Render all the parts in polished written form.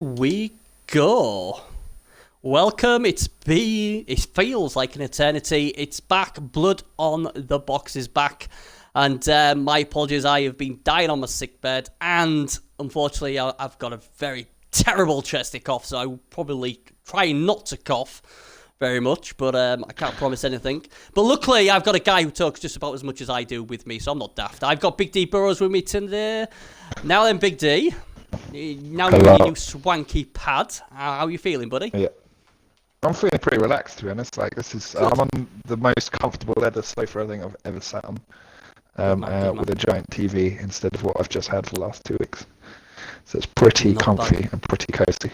We go. Welcome. It feels like an eternity. It's back. Blood on the Box is back. And my apologies, I have been dying on my sick bed, and unfortunately I've got a very terrible chesty cough, so I will probably try not to cough very much, but I can't promise anything. But luckily I've got a guy who talks just about as much as I do with me, so I'm not daft. I've got Big D Burrows with me today. Now then, Big D. Now you're in your new swanky pad. How are you feeling, buddy? Yeah, I'm feeling pretty relaxed, to be honest. Like I'm on the most comfortable leather sofa I think I've ever sat on, with a giant TV instead of what I've just had for the last 2 weeks. So it's pretty Not comfy bad. and pretty cozy.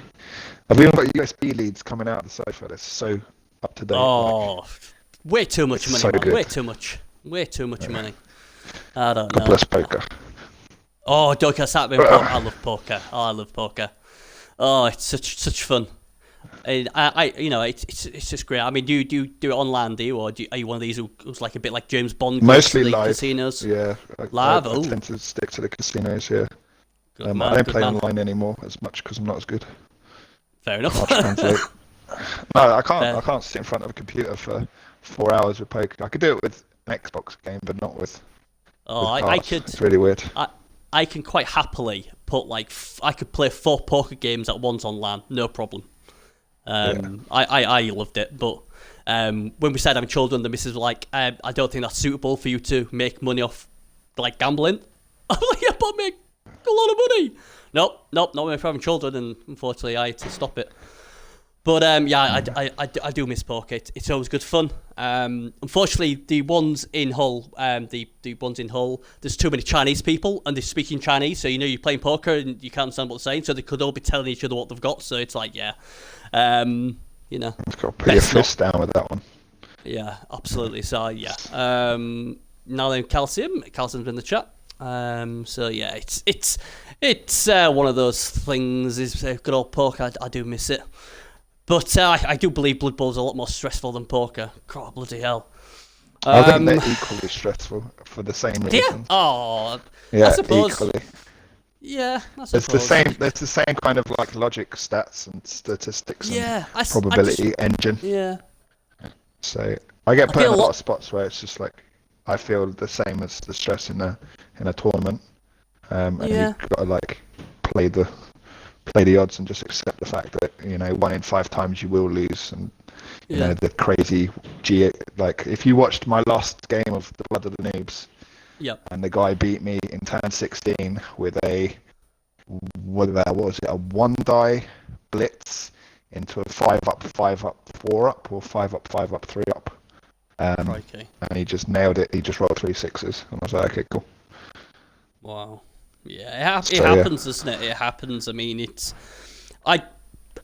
I've even got USB leads coming out of the sofa. That's so up to date. Oh, way too much money, so man. good. Way too much money. I don't God know. bless poker. Oh, don't get started with poker. I love poker. I love poker. Oh, it's such fun. And it's just great. I mean, do you do it online, do you, or are you one of these who's like a bit like James Bond? Mostly goes to the live. casinos? Yeah, Live. I tend to stick to the casinos. Yeah, Good man, I don't good play man. online anymore as much because I'm not as good. Fair enough. Can't translate. No, I can't. Fair. I can't sit in front of a computer for 4 hours with poker. I could do it with an Xbox game, but not with. Oh, with I cards. could. It's really weird. I can quite happily put I could play 4 poker games at once on LAN, no problem. I loved it, but when we started having children, the missus was like, I don't think that's suitable for you to make money off like gambling. I'm like, yeah, but I make a lot of money. Nope, not when we're having children, and unfortunately I had to stop it. But yeah, I do miss poker. It's always good fun. Unfortunately, the ones in Hull, there's too many Chinese people, and they're speaking Chinese. So you're playing poker and you can't understand what they're saying. So they could all be telling each other what they've got. So it's like, yeah, It's got to put your best not. fist down with that one. Yeah, absolutely. So yeah. Now then, Calcium's been in the chat. So yeah, it's one of those things. Is good old poker. I do miss it. But I do believe Blood Bowl's a lot more stressful than poker. God, bloody hell. I think they're equally stressful for the same Yeah. reason. Oh, Yeah, I suppose. equally. Yeah, I It's suppose. the same. It's the same kind of like logic, stats, and statistics, Yeah, and probability engine. Yeah. So I get I put feel in a a lot lot- of spots where it's just like I feel the same as the stress in a tournament, and Yeah. you've got to like play the odds and just accept the fact that 1 in 5 times you will lose, and Yeah. the crazy like if you watched my last game of the Blood of the Noobs, Yep. and the guy beat me in turn 16 with what was it, a 1 die blitz into a 5-up 5-up 4-up, or 5-up 5-up 3-up, Okay. and he just nailed it. He just rolled 3 sixes, and I was like, okay, cool. Wow. Yeah, it So, yeah. happens, doesn't it? It happens. I mean,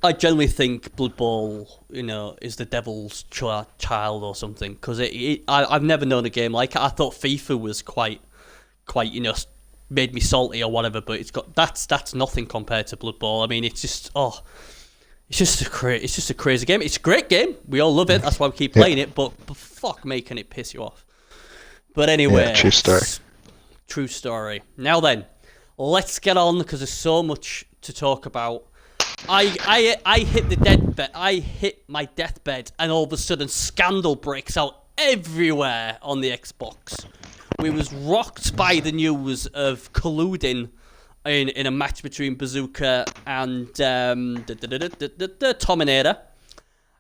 I generally think Blood Bowl, is the devil's child or something, because I've never known a game like it. I thought FIFA was quite, made me salty or whatever, but that's nothing compared to Blood Bowl. I mean, it's just a crazy game. It's a great game. We all love it. That's why we keep playing it. But fuck me, can it piss you off? But anyway, Yeah, true story. True story. Now then, let's get on, because there's so much to talk about. I hit my deathbed, and all of a sudden scandal breaks out everywhere on the Xbox. We was rocked by the news of colluding in a match between Bazooka and Tominator.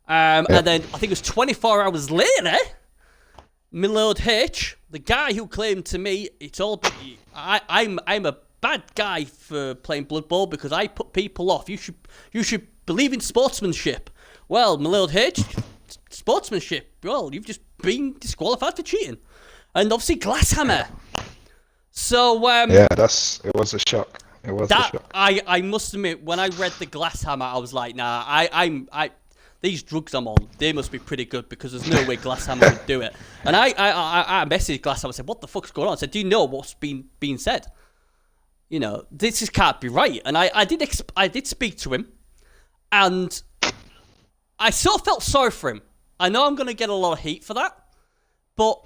And then I think it was 24 hours later, Milord H, the guy who claimed to me, I'm a bad guy for playing Blood Bowl because I put people off. You should believe in sportsmanship. Well, Milord H, sportsmanship. Well, you've just been disqualified for cheating, and obviously Glasshammer. So Yeah, it was a shock. It was a shock. I must admit, when I read the Glasshammer, I was like, nah, I these drugs I'm on, they must be pretty good, because there's no way Glasshammer would do it. And I messaged Glasshammer and said, what the fuck's going on? I said, do you know what's being said? This can't be right. And I did speak to him, and I sort of felt sorry for him. I know I'm going to get a lot of heat for that, but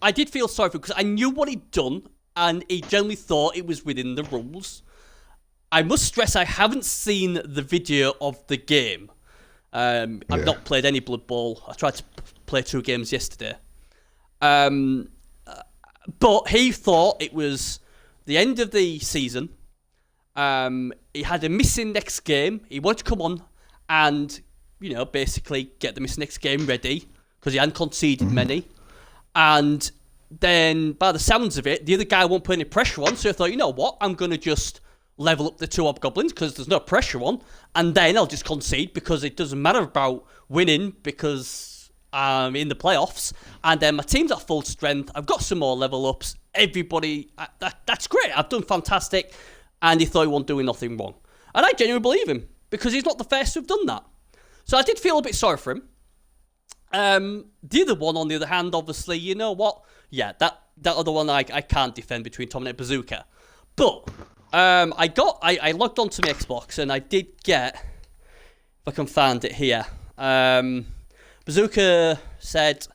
I did feel sorry for him because I knew what he'd done, and he generally thought it was within the rules. I must stress I haven't seen the video of the game. I've not played any Blood Bowl. I tried to play 2 games yesterday. But he thought it was the end of the season. He had a missing next game. He wanted to come on and, basically get the missing next game ready because he hadn't conceded many. And then, by the sounds of it, the other guy won't put any pressure on. So I thought, you know what? I'm going to just level up the 2 hobgoblins because there's no pressure on, and then I'll just concede because it doesn't matter about winning because I'm in the playoffs, and then my team's at full strength. I've got some more level ups. Everybody, that's great. I've done fantastic, and he thought he wasn't doing nothing wrong, and I genuinely believe him because he's not the first to have done that. So I did feel a bit sorry for him. The other one, on the other hand, obviously, you know what? Yeah, that other one I can't defend between Tom and Bazooka, but. I logged onto my Xbox and I did get, if I can find it here, Bazooka said,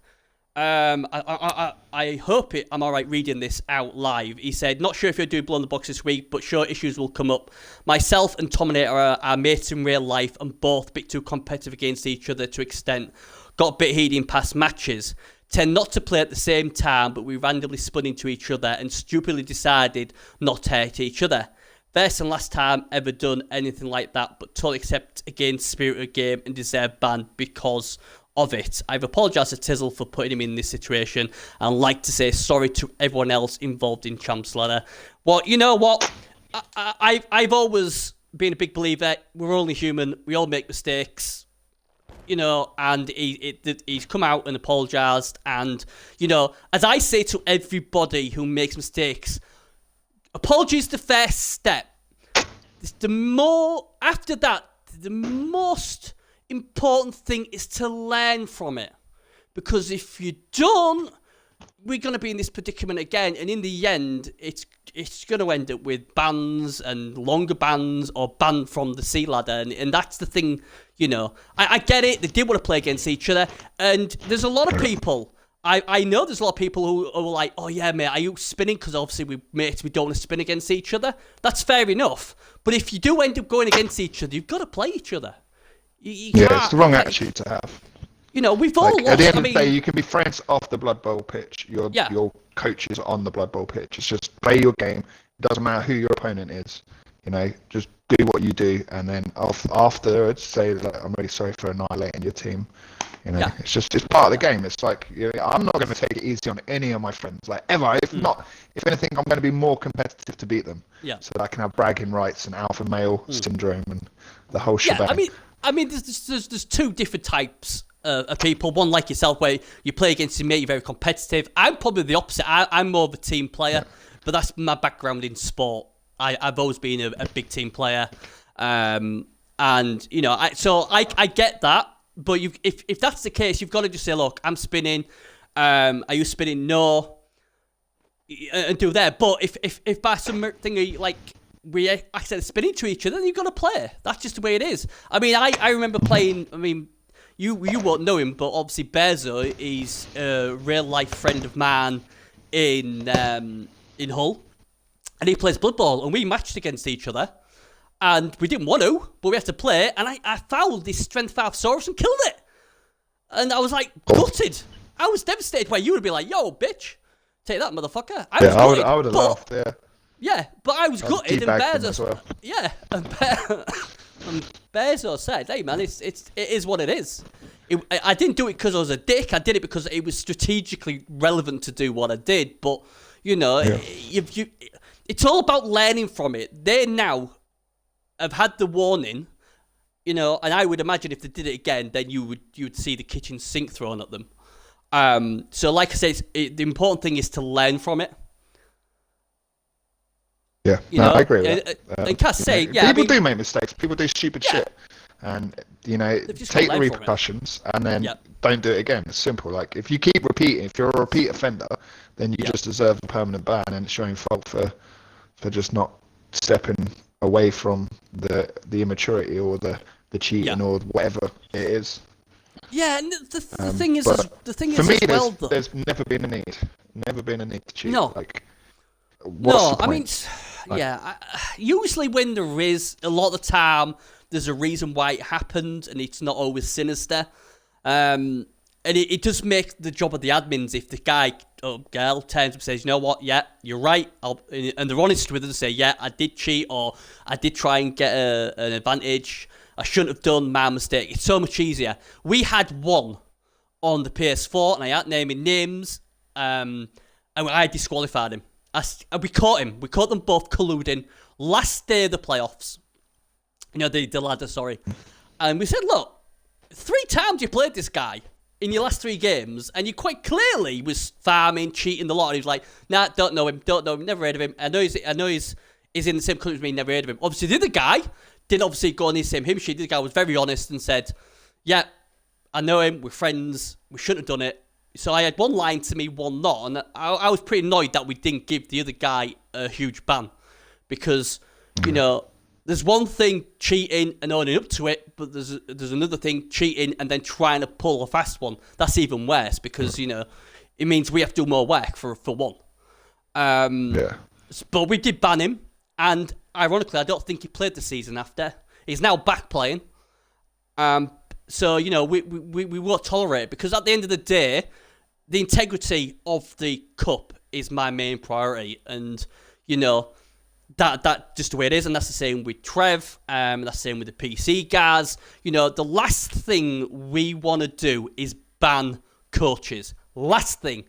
I hope I'm alright reading this out live. He said, not sure if you're doing Blow in the Box this week, but sure issues will come up. Myself and Tominator are mates in real life and both a bit too competitive against each other to extent. Got a bit heated in past matches. Tend not to play at the same time, but we randomly spun into each other and stupidly decided not to hate each other. First and last time ever done anything like that, but totally accept against spirit of game and deserve ban because of it. I've apologised to Tizzle for putting him in this situation and like to say sorry to everyone else involved in Champs Ladder. Well, you know what? I've always been a big believer. We're only human. We all make mistakes. And he's come out and apologised. And, as I say to everybody who makes mistakes, apology is the first step. After that, the most important thing is to learn from it. Because if you don't, we're going to be in this predicament again. And in the end, it's going to end up with bans and longer bans or banned from the Sea Ladder. And that's the thing, I get it. They did want to play against each other. And there's a lot of people, I know there's a lot of people who are like, oh yeah, mate, are you spinning? Because obviously we don't want to spin against each other. That's fair enough. But if you do end up going against each other, you've got to play each other. It's the wrong attitude to have. We've all lost. At the end of the day, you can be friends off the Blood Bowl pitch. Your coach is on the Blood Bowl pitch. It's just play your game. It doesn't matter who your opponent is. Just do what you do, and then afterwards say like, I'm really sorry for annihilating your team. It's part of the game. It's like I'm not going to take it easy on any of my friends, like ever. If anything, I'm going to be more competitive to beat them. Yeah. So that I can have bragging rights and alpha male syndrome and the whole shebang. Yeah, I mean, there's 2 different types of people. One like yourself, where you play against your mate, you're very competitive. I'm probably the opposite. I'm more of a team player, but that's my background in sport. I've always been a big team player, and I get that. But if that's the case, you've got to just say, look, I'm spinning. Are you spinning? No, and do that. But if by some thing like we accidentally spin into each other, then you've got to play. That's just the way it is. I mean, I remember playing. I mean, you won't know him, but obviously Bezo is a real life friend of mine in Hull, and he plays Blood Bowl, and we matched against each other. And we didn't want to, but we had to play. And I fouled this Strength 5 Saurus and killed it. And I was like, gutted. I was devastated where you would be like, yo, bitch, take that, motherfucker. I would have laughed, yeah. Yeah, but I was gutted. And Bezo, well. yeah, and Bezo said, hey, man, it is what it is. I didn't do it because I was a dick. I did it because it was strategically relevant to do what I did. But, it's all about learning from it. They now have had the warning, and I would imagine if they did it again, then you would see the kitchen sink thrown at them. So like I say, the important thing is to learn from it. Yeah, I agree with that. And Cass say, people do make mistakes. People do stupid shit, and take the repercussions, and then don't do it again. It's simple. Like if you keep repeating, if you're a repeat offender, then you just deserve a permanent ban, and it's your own fault for just not stepping away from the immaturity or the cheating or whatever it is. Yeah, and the thing is, for me, there's never been a need to cheat. No, like, what's the point? I mean, Usually when there is, a lot of the time, there's a reason why it happened, and it's not always sinister. And it does make the job of the admins if the guy or girl turns and says, you know what, yeah, you're right, and they're honest with us and say, yeah, I did cheat, or I did try and get an advantage, I shouldn't have done, my mistake. It's so much easier. We had one on the PS4, and I ain't naming names, and I disqualified him. We caught him. We caught them both colluding last day of the playoffs. The ladder, sorry. And we said, look, 3 times you played this guy in your last 3 games, and you quite clearly was farming, cheating the lot. And he was like, nah, don't know him, never heard of him. I know he's in the same country as me, never heard of him. Obviously, the other guy didn't obviously go on the same hymn sheet. The other guy was very honest and said, yeah, I know him, we're friends, we shouldn't have done it. So I had one lying to me, one not. And I was pretty annoyed that we didn't give the other guy a huge ban. Because, there's one thing cheating and owning up to it, but there's another thing cheating and then trying to pull a fast one. That's even worse because, it means we have to do more work for one. But we did ban him. And ironically, I don't think he played the season after. He's now back playing. So, we won't tolerate it because at the end of the day, the integrity of the cup is my main priority. And, that just the way it is. And that's the same with Trev. That's the same with the PC guys. The last thing we want to do is ban coaches. Last thing.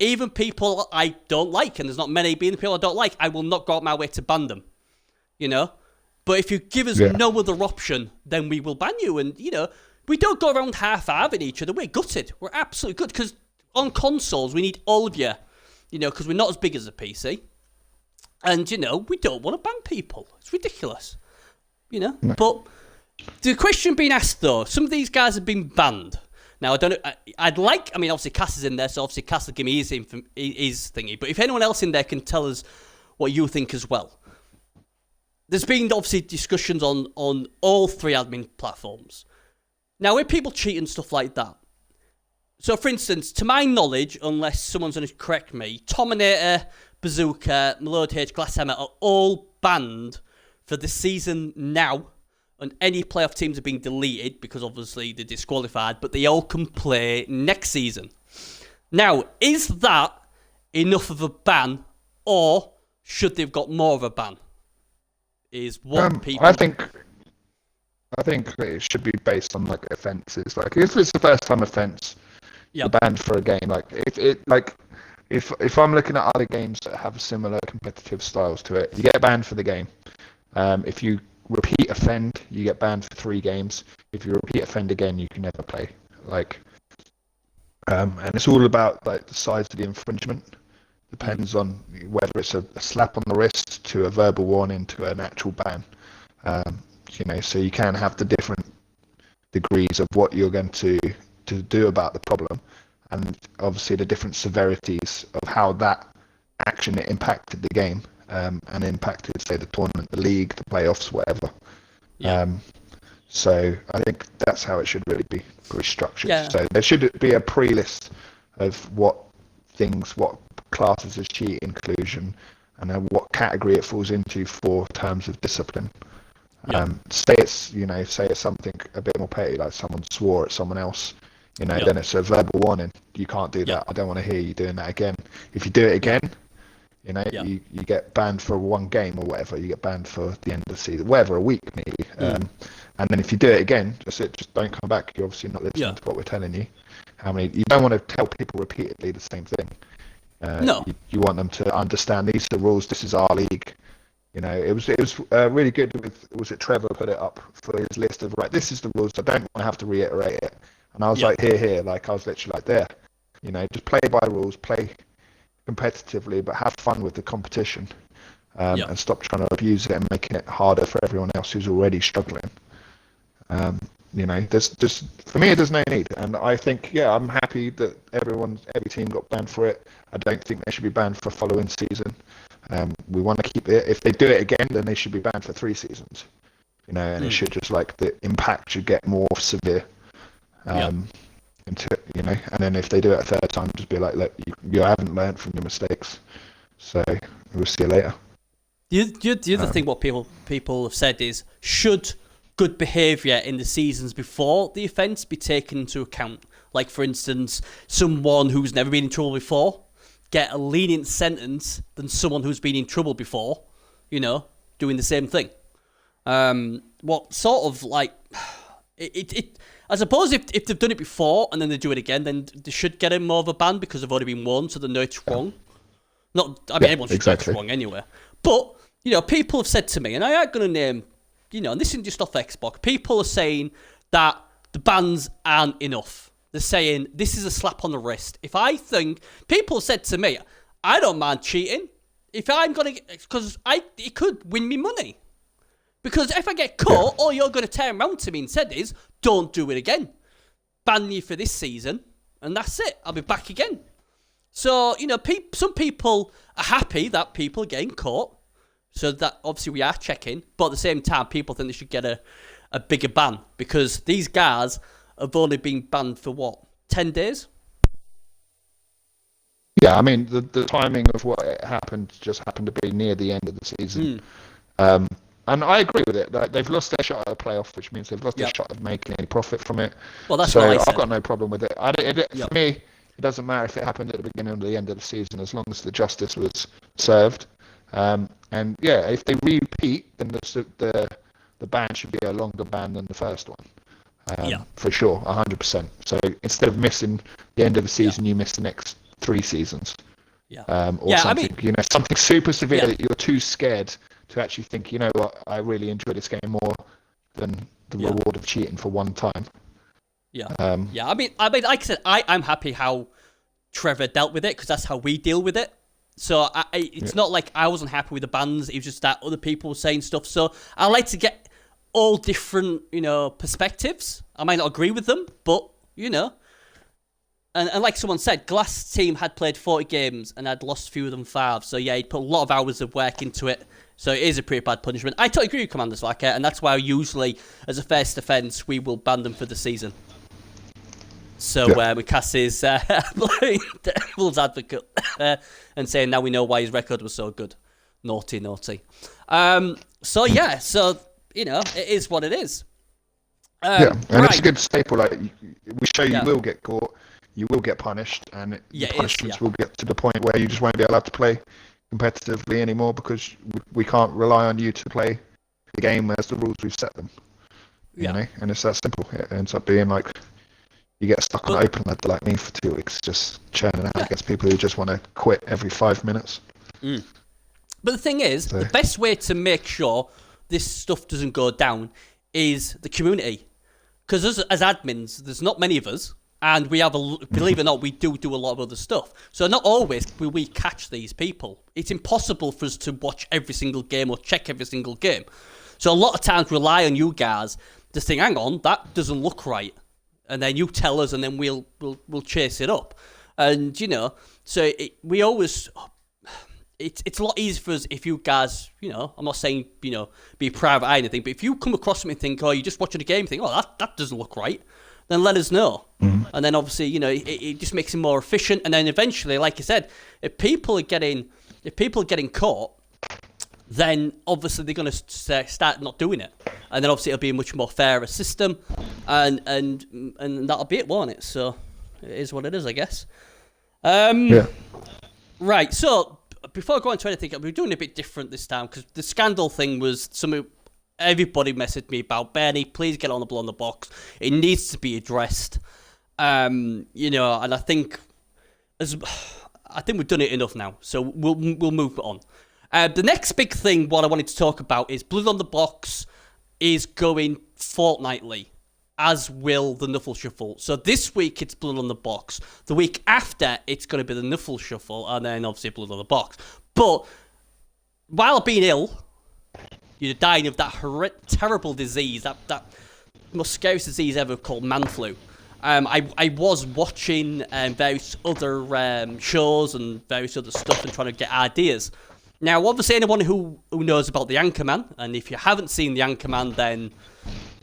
Even people I don't like, and there's not many being the people I don't like, I will not go out my way to ban them. But if you give us no other option, then we will ban you. And, we don't go around half-halving each other. We're gutted. We're absolutely good. Because on consoles, we need all of you. Because we're not as big as a PC. And, we don't want to ban people. It's ridiculous. No. But the question being asked, though, some of these guys have been banned. Now, I don't know. Obviously, Cass is in there, so obviously Cass will give me his thingy. But if anyone else in there can tell us what you think as well. There's been, obviously, discussions on all 3 admin platforms. Now, when people cheat and stuff like that. So, for instance, to my knowledge, unless someone's going to correct me, Tominator, Bazooka, Melode H, Glasshammer are all banned for the season now. And any playoff teams are being deleted because obviously they're disqualified, but they all can play next season. Now, is that enough of a ban, or should they have got more of a ban? Is what people... I think it should be based on offences. If it's the first time offence, you're banned for a game. If I'm looking at other games that have similar competitive styles to it, you get banned for the game. If you repeat offend, you get banned for 3 games. If you repeat offend again, you can never play. And it's all about the size of the infringement. Depends on whether it's a slap on the wrist to a verbal warning to an actual ban. So you can have the different degrees of what you're going to do about the problem, and obviously the different severities of how that action impacted the game. And impacted, say, the tournament, the league, the playoffs, whatever. So I think that's how it should really be restructured. So there should be a pre-list of what classes as cheat inclusion, and then what category it falls into for terms of discipline. Say it's something a bit more petty, like someone swore at someone else. Then it's a verbal warning. You can't do that. I don't want to hear you doing that again. If you do it again. You get banned for 1 game or whatever. You get banned for the end of the season, whatever, a week maybe. And then if you do it again, just don't come back. You're obviously not listening to what we're telling you. You don't want to tell people repeatedly the same thing. No. You want them to understand these are the rules. This is our league. It was really good. Was it Trevor put it up for his list of this is the rules. I don't want to have to reiterate it. And I was here. I was literally there. Just play by rules. Play competitively, but have fun with the competition, and stop trying to abuse it and making it harder for everyone else who's already struggling. There's just, for me, there's no need, and I think I'm happy that every team got banned for it. I don't think they should be banned for following season. We want to keep it. If they do it again, then they should be banned for 3 seasons. And it should just the impact should get more severe. And then if they do it a 3rd time, just be look, you haven't learned from your mistakes, so we'll see you later. The other thing what people have said is, should good behaviour in the seasons before the offence be taken into account? Like, for instance, someone who's never been in trouble before get a lenient sentence than someone who's been in trouble before, doing the same thing. What sort of like it I suppose if they've done it before and then they do it again, then they should get more of a ban because they've already been warned, so they know it's wrong. Everyone should know it's wrong anyway. But people have said to me, and I ain't gonna name, and this isn't just off Xbox. People are saying that the bans aren't enough. They're saying this is a slap on the wrist. People have said to me, I don't mind cheating if I'm gonna, because it could win me money. Because if I get caught, all you're going to turn around to me and said is, don't do it again. Ban you for this season, and that's it. I'll be back again. So, some people are happy that people are getting caught. So that, obviously, we are checking. But at the same time, people think they should get a bigger ban. Because these guys have only been banned for, 10 days? Yeah, I mean, the timing of what happened just happened to be near the end of the season. And I agree with it. They've lost their shot at a playoff, which means they've lost their shot at making any profit from it. Well, that's what I said. I've got no problem with it. For me, it doesn't matter if it happened at the beginning or the end of the season, as long as the justice was served. If they repeat, then the ban should be a longer ban than the first one. For sure, 100%. So instead of missing the end of the season, you miss the next 3 seasons. Something, something super severe that you're too scared to actually think, what, I really enjoy this game more than the reward of cheating for one time. I mean, like I said, I'm happy how Trevor dealt with it, because that's how we deal with it. So it's not like I wasn't happy with the bans. It was just that other people were saying stuff. So I like to get all different, perspectives. I might not agree with them, but, And like someone said, Glass team had played 40 games and had lost fewer than 5. So yeah, he'd put a lot of hours of work into it. So it is a pretty bad punishment. I totally agree with Commander Slacker, and that's why usually, as a first offence, we will ban them for the season. So Cass is playing devil's advocate and saying now we know why his record was so good. Naughty. It is what it is. It's a good staple. Like, we show you will get caught, you will get punished, and the punishments will get to the point where you just won't be allowed to play competitively anymore, because we can't rely on you to play the game as the rules we've set them. And it's that simple. It ends up being like you get stuck on an open ladder like me for 2 weeks, just churning out against people who just want to quit every 5 minutes. But the thing is, the best way to make sure this stuff doesn't go down is the community. Because as admins, there's not many of us, and we have, believe it or not, we do a lot of other stuff. So not always will we catch these people. It's impossible for us to watch every single game or check every single game. So a lot of times rely on you guys to think, hang on, that doesn't look right. And then you tell us, and then we'll chase it up. And, so we always... It's a lot easier for us if you guys, I'm not saying, be proud of anything, but if you come across something and think, you're just watching a game, think, that doesn't look right, then let us know. And then obviously, it just makes it more efficient. And then eventually, like I said, if people are getting caught, then obviously they're going to start not doing it. And then obviously it'll be a much more fairer system, and that'll be it, won't it? So it is what it is, I guess. Right, so before I go into anything, we're doing a bit different this time, because the scandal thing was something everybody messaged me about. Bernie, please get on the Blow on the Box. It needs to be addressed. And I think we've done it enough now, so we'll move on. The next big thing, what I wanted to talk about, is Blood on the Box is going fortnightly, as will the Nuffle Shuffle. So this week it's Blood on the Box. The week after it's going to be the Nuffle Shuffle, and then obviously Blood on the Box. But while being ill, you're dying of that terrible disease, that most scariest disease ever, called man flu. I was watching various other shows and various other stuff and trying to get ideas. Now, obviously, anyone who knows about the Anchorman, and if you haven't seen the Anchorman, then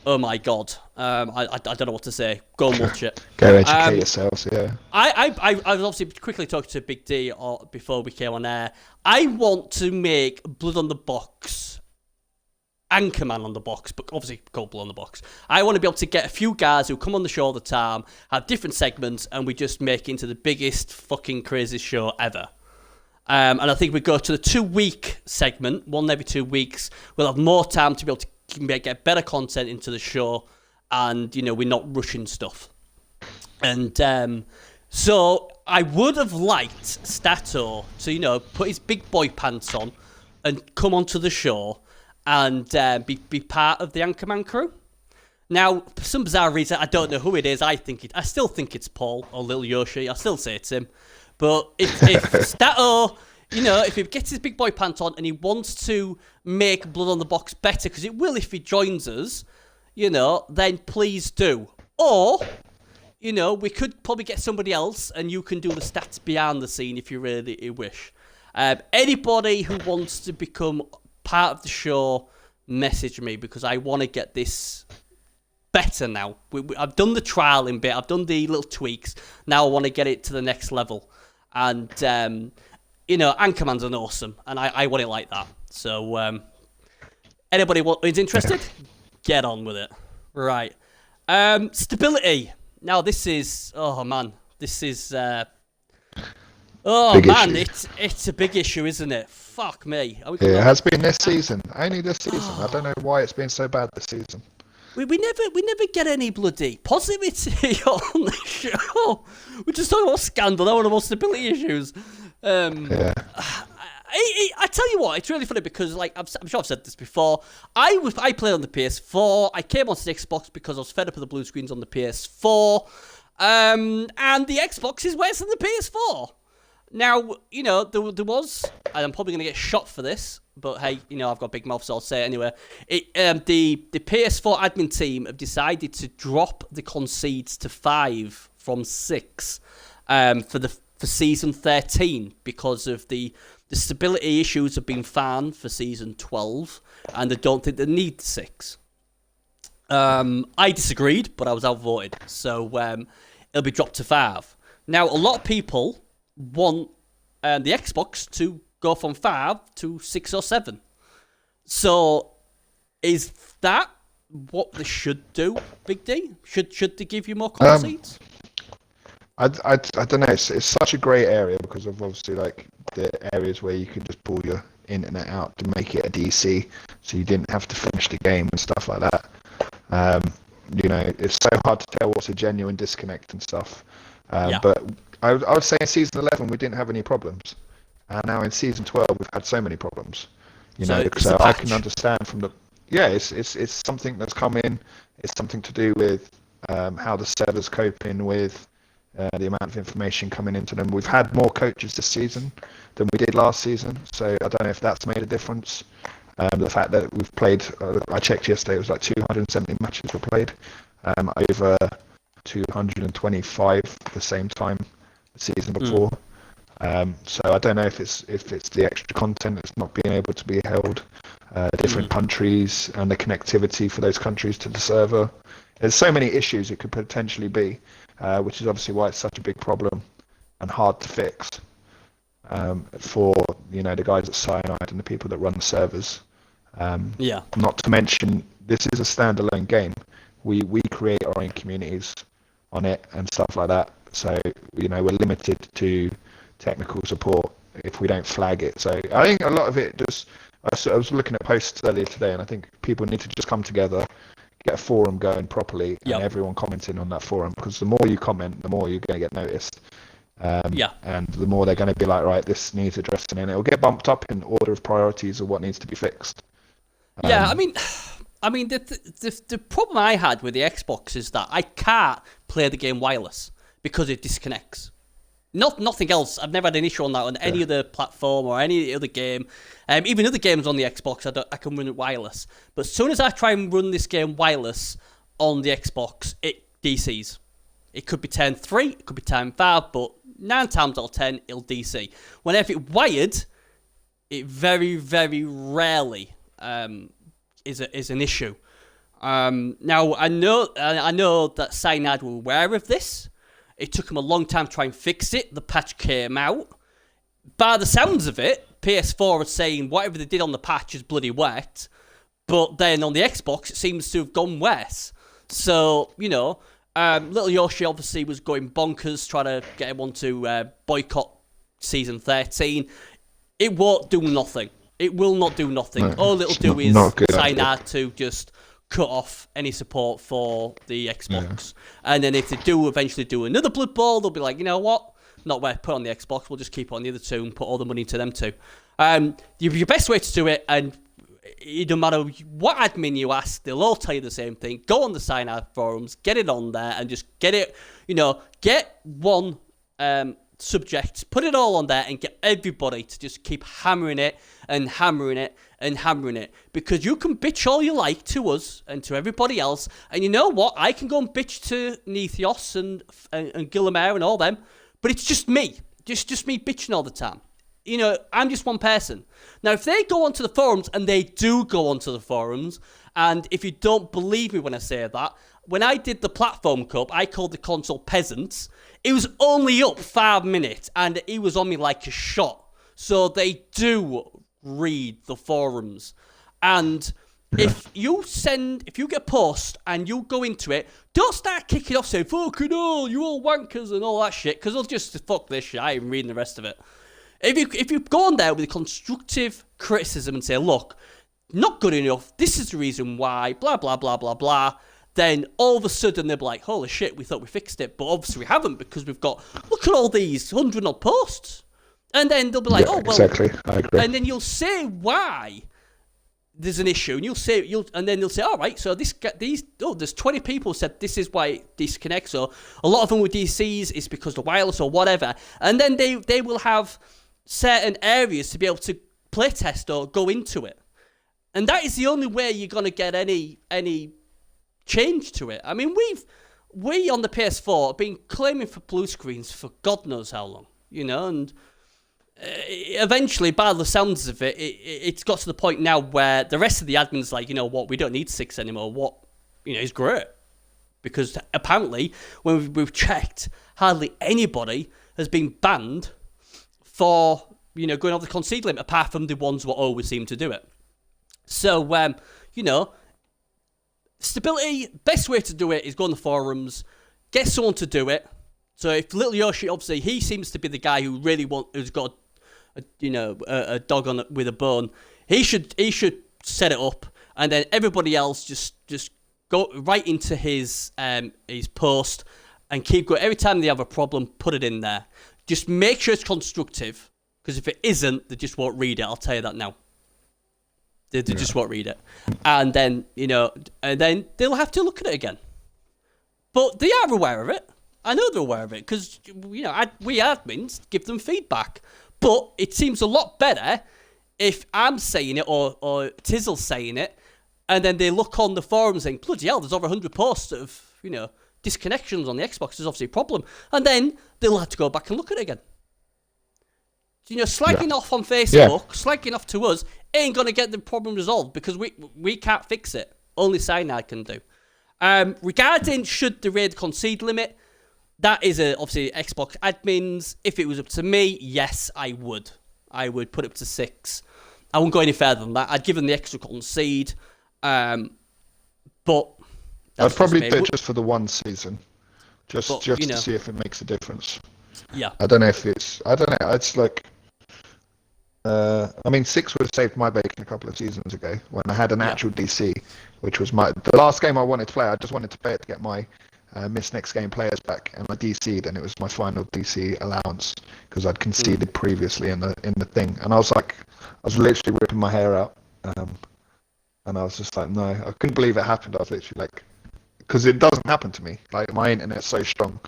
oh my god. I don't know what to say. Go and watch it. Go educate yourselves, yeah. I was obviously quickly talking to Big D before we came on air. I want to make Blood on the Box, Anchorman on the Box, but obviously called Blood on the Box. I want to be able to get a few guys who come on the show all the time, have different segments, and we just make it into the biggest fucking craziest show ever. And I think we go to the 2-week segment, one every 2 weeks. We'll have more time to be able to get better content into the show, and we're not rushing stuff. And so I would have liked Stato to put his big boy pants on and come onto the show and be part of the Anchorman crew. Now, for some bizarre reason, I don't know who it is. I still think it's Paul or Little Yoshi. I still say it's him. But if Stato, if he gets his big boy pants on and he wants to make Blood on the Box better, because it will if he joins us, then please do. Or, we could probably get somebody else and you can do the stats behind the scene if you really wish. Anybody who wants to become part of the show, message me, because I want to get this better now. I've done the trialing bit, I've done the little tweaks. Now I want to get it to the next level. And, Anchorman's an awesome, and I want it like that. So, anybody who's interested, get on with it. Right. Stability. Now, this is... Oh, man. This is... Big issue. It's a big issue, isn't it? Fuck me. It has been this season. Only this season. I don't know why it's been so bad this season. We never get any bloody positivity on the show. We're just talking about scandal, not one of our stability issues. I tell you what, it's really funny because, I'm sure I've said this before. I played on the PS4. I came onto the Xbox because I was fed up with the blue screens on the PS4. And the Xbox is worse than the PS4. Now, there was, and I'm probably going to get shot for this, but hey, I've got a big mouth, so I'll say it anyway. The PS4 admin team have decided to drop the concedes to 5 from 6 for season 13 because of the stability issues have been found for season 12, and they don't think they need 6. I disagreed, but I was outvoted, so it'll be dropped to 5. Now, a lot of people want the Xbox to go from 5 to 6 or 7. So, is that what they should do, Big D? Should they give you more concedes? I don't know. It's such a grey area because of obviously the areas where you can just pull your internet out to make it a DC, so you didn't have to finish the game and stuff like that. It's so hard to tell what's a genuine disconnect and stuff. But I would say in season 11 we didn't have any problems, and now in season 12 we've had so many problems. So I can understand from it's something that's come in. It's something to do with how the server's coping with the amount of information coming into them. We've had more coaches this season than we did last season, so I don't know if that's made a difference. The fact that we've played, I checked yesterday, it was 270 matches were played, over 225 the same time the season before. So I don't know if it's the extra content that's not being able to be held, different countries and the connectivity for those countries to the server. There's so many issues it could potentially be, which is obviously why it's such a big problem and hard to fix for the guys at Cyanide and the people that run the servers. Not to mention, this is a standalone game. We create our own communities on it and stuff like that. So we're limited to technical support if we don't flag it. So I think a lot of it just. I was looking at posts earlier today, and I think people need to just come together, get a forum going properly, and everyone commenting on that forum, because the more you comment, the more you're going to get noticed. And the more they're going to be like, right, this needs addressing, and it'll get bumped up in order of priorities of what needs to be fixed. I mean, the problem I had with the Xbox is that I can't play the game wireless because it disconnects. Nothing else. I've never had an issue on that on any other platform or any other game. Even other games on the Xbox, I can run it wireless. But as soon as I try and run this game wireless on the Xbox, it DCs. It could be turn 3, it could be turn 5, but 9 times out of 10, it'll DC. Whenever it's wired, it very, very rarely is an issue. Now I know that Cyanide were aware of this. It took them a long time to try and fix it. The patch came out. By the sounds of it, PS4 is saying whatever they did on the patch is bloody wet, but then on the Xbox it seems to have gone worse. So, Little Yoshi obviously was going bonkers trying to get everyone to boycott Season 13. It won't do nothing. It will not do nothing. No, All it'll do is sign out to just cut off any support for the Xbox. Yeah. And then if they do eventually do another Blood Bowl, they'll be like, you know what? Not worth put on the Xbox. We'll just keep it on the other two and put all the money into them too. Your best way to do it, and no matter what admin you ask, they'll all tell you the same thing. Go on the Sign Out forums, get it on there, and just get it, get one subject, put it all on there, and get everybody to just keep hammering it and hammering it and hammering it. Because you can bitch all you like to us and to everybody else, and you know what? I can go and bitch to Neithios and Guillemere and all them, but it's just me. Just me bitching all the time. I'm just one person. Now, if they go onto the forums, and they do go onto the forums, and if you don't believe me when I say that, when I did the Platform Cup, I called the console Peasants. It was only up 5 minutes, and he was on me like a shot. So they do read the forums. And if you get a post and you go into it, don't start kicking off saying, fucking all, you all wankers and all that shit, because they'll just, fuck this shit, I ain't reading the rest of it. If you go on there with constructive criticism and say, look, not good enough, this is the reason why, blah, blah, blah, blah, blah, then all of a sudden they'll be like, holy shit, we thought we fixed it, but obviously we haven't, because we've got, look at all these 100-odd posts. And then they'll be like, oh, well. Exactly, I agree. And then you'll say why there's an issue, and then they'll say, all right, so there's 20 people said this is why it disconnects, or a lot of them with DCs is because the wireless or whatever, and then they will have certain areas to be able to playtest or go into it, and that is the only way you're gonna get any change to it. I mean, we on the PS4 have been claiming for blue screens for God knows how long, and. Eventually, by the sounds of it, it's got to the point now where the rest of the admin's like, you know what, we don't need 6 anymore. What, is great. Because apparently, when we've checked, hardly anybody has been banned for, going over the concede limit, apart from the ones who always seem to do it. So, stability, best way to do it is go on the forums, get someone to do it. So if Little Yoshi, obviously, he seems to be the guy who really who's got a dog on with a bone. He should set it up, and then everybody else just go right into his post and keep going. Every time they have a problem, put it in there. Just make sure it's constructive, because if it isn't, they just won't read it. I'll tell you that now. They just won't read it, and then and then they'll have to look at it again. But they are aware of it. I know they're aware of it, because we admins give them feedback. But it seems a lot better if I'm saying it or Tizzle's saying it, and then they look on the forums saying, bloody hell, there's over 100 posts of, disconnections on the Xbox. There's obviously a problem. And then they'll have to go back and look at it again. Slagging off on Facebook, slagging off to us, ain't going to get the problem resolved, because we can't fix it. Only Cyanide can do. Regarding should they raid concede limit, that is obviously Xbox admins. If it was up to me, yes, I would. I would put it up to 6. I wouldn't go any further than that. I'd give them the extra concede. But I'd probably do it just for the one season, just to see if it makes a difference. Yeah. I don't know. It's like, 6 would have saved my bacon a couple of seasons ago when I had an actual DC, which was the last game I wanted to play. I just wanted to play it to get my missed next game players back, and I DC'd, and it was my final DC allowance because I'd conceded previously in the thing, and I was literally ripping my hair out, and I was just like, no, I couldn't believe it happened. I was literally like, because it doesn't happen to me, like my internet's so strong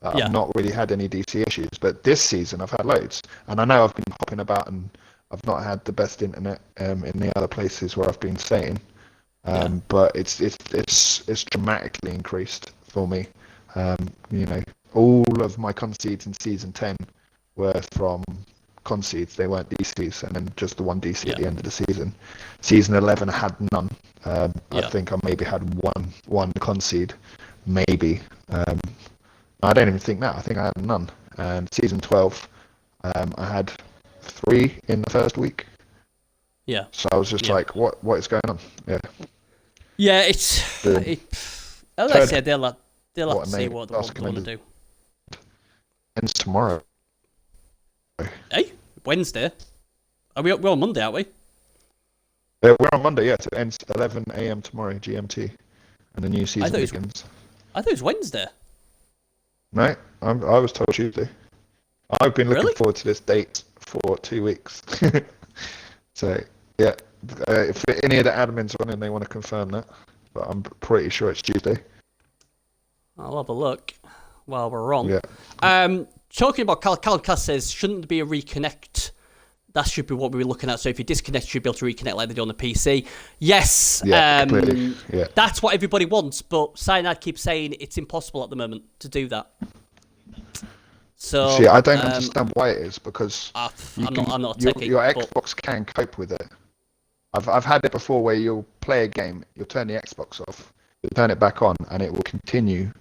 that I've not really had any DC issues, but this season I've had loads, and I know I've been hopping about and I've not had the best internet in the other places where I've been staying, but it's dramatically increased for me. All of my concedes in season 10 were from concedes. They weren't DCs, and then just the one DC at the end of the season. Season 11 had none, I think I maybe had one concede, maybe. I don't even think that. I think I had none. And season 12, I had 3 in the first week. Yeah. So I was just like, what is going on? Yeah. Yeah, as I said, they'll have to see what they want to do. Ends tomorrow. Hey, Wednesday. We're on Monday, aren't we? We're on Monday, yeah. It ends 11 a.m. tomorrow, GMT. And the new season begins. I thought it was Wednesday. No, I was told Tuesday. I've been looking forward to this date for 2 weeks. So, yeah. If any of the admins on in, they want to confirm that. But I'm pretty sure it's Tuesday. I'll have a look while we're wrong. Yeah. Talking about Cal Cass says, shouldn't there be a reconnect? That should be what we were looking at. So if you disconnect, you should be able to reconnect like they do on the PC. Yes. Completely. Yeah. That's what everybody wants, but Cyanide keeps saying it's impossible at the moment to do that. So see, I don't understand why it is, because I'm not a techie, your Xbox can cope with it. I've had it before where you'll play a game, you'll turn the Xbox off, you'll turn it back on, and it will continue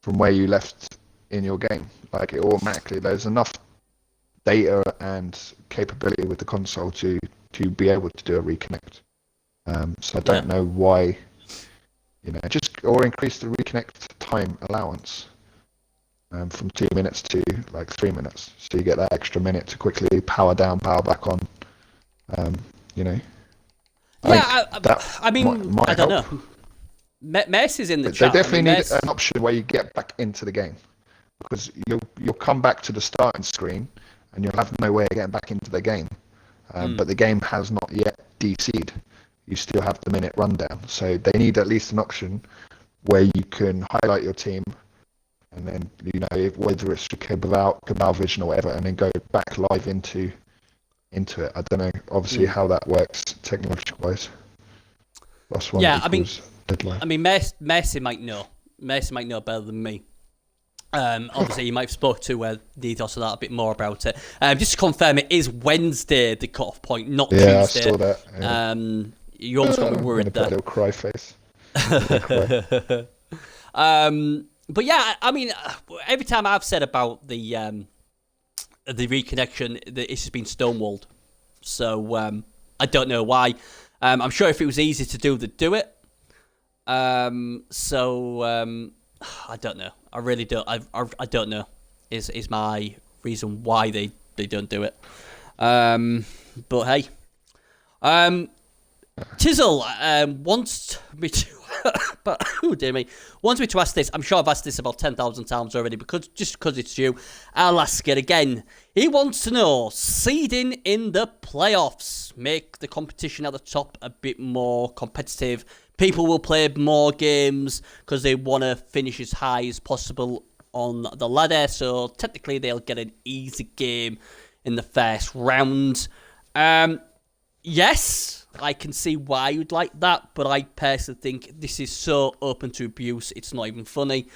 from where you left in your game. Like, it automatically, there's enough data and capability with the console to be able to do a reconnect. So I don't know why, or increase the reconnect time allowance from 2 minutes to like 3 minutes, so you get that extra minute to quickly power down, power back on. I don't know. Mess is in the chat. They definitely need an option where you get back into the game, because you'll come back to the starting screen and you'll have no way of getting back into the game. But the game has not yet DC'd. You still have the minute rundown. So they need at least an option where you can highlight your team, and then whether it's Cabal Vision or whatever, and then go back live into it. I don't know, obviously, how that works technology-wise. I mean, Mercy might know. Mercy might know better than me. Obviously, you might have spoke to details of that a bit more about it. Just to confirm, it is Wednesday, the cut-off point, not Tuesday. Yeah, I saw that. Yeah. You almost got me worried there. A little cry face. But yeah, I mean, every time I've said about the reconnection, it's just been stonewalled. So I don't know why. I'm sure if it was easy to do, they'd do it. I don't know. I really don't. I don't know. Is my reason why they don't do it. But hey, Tizzle wants me to, but oh dear me, wants me to ask this. I'm sure I've asked this about 10,000 times already, because it's you. I'll ask it again. He wants to know, seeding in the playoffs, make the competition at the top a bit more competitive. People will play more games because they want to finish as high as possible on the ladder. So technically, they'll get an easy game in the first round. Yes, I can see why you'd like that, but I personally think this is so open to abuse, it's not even funny.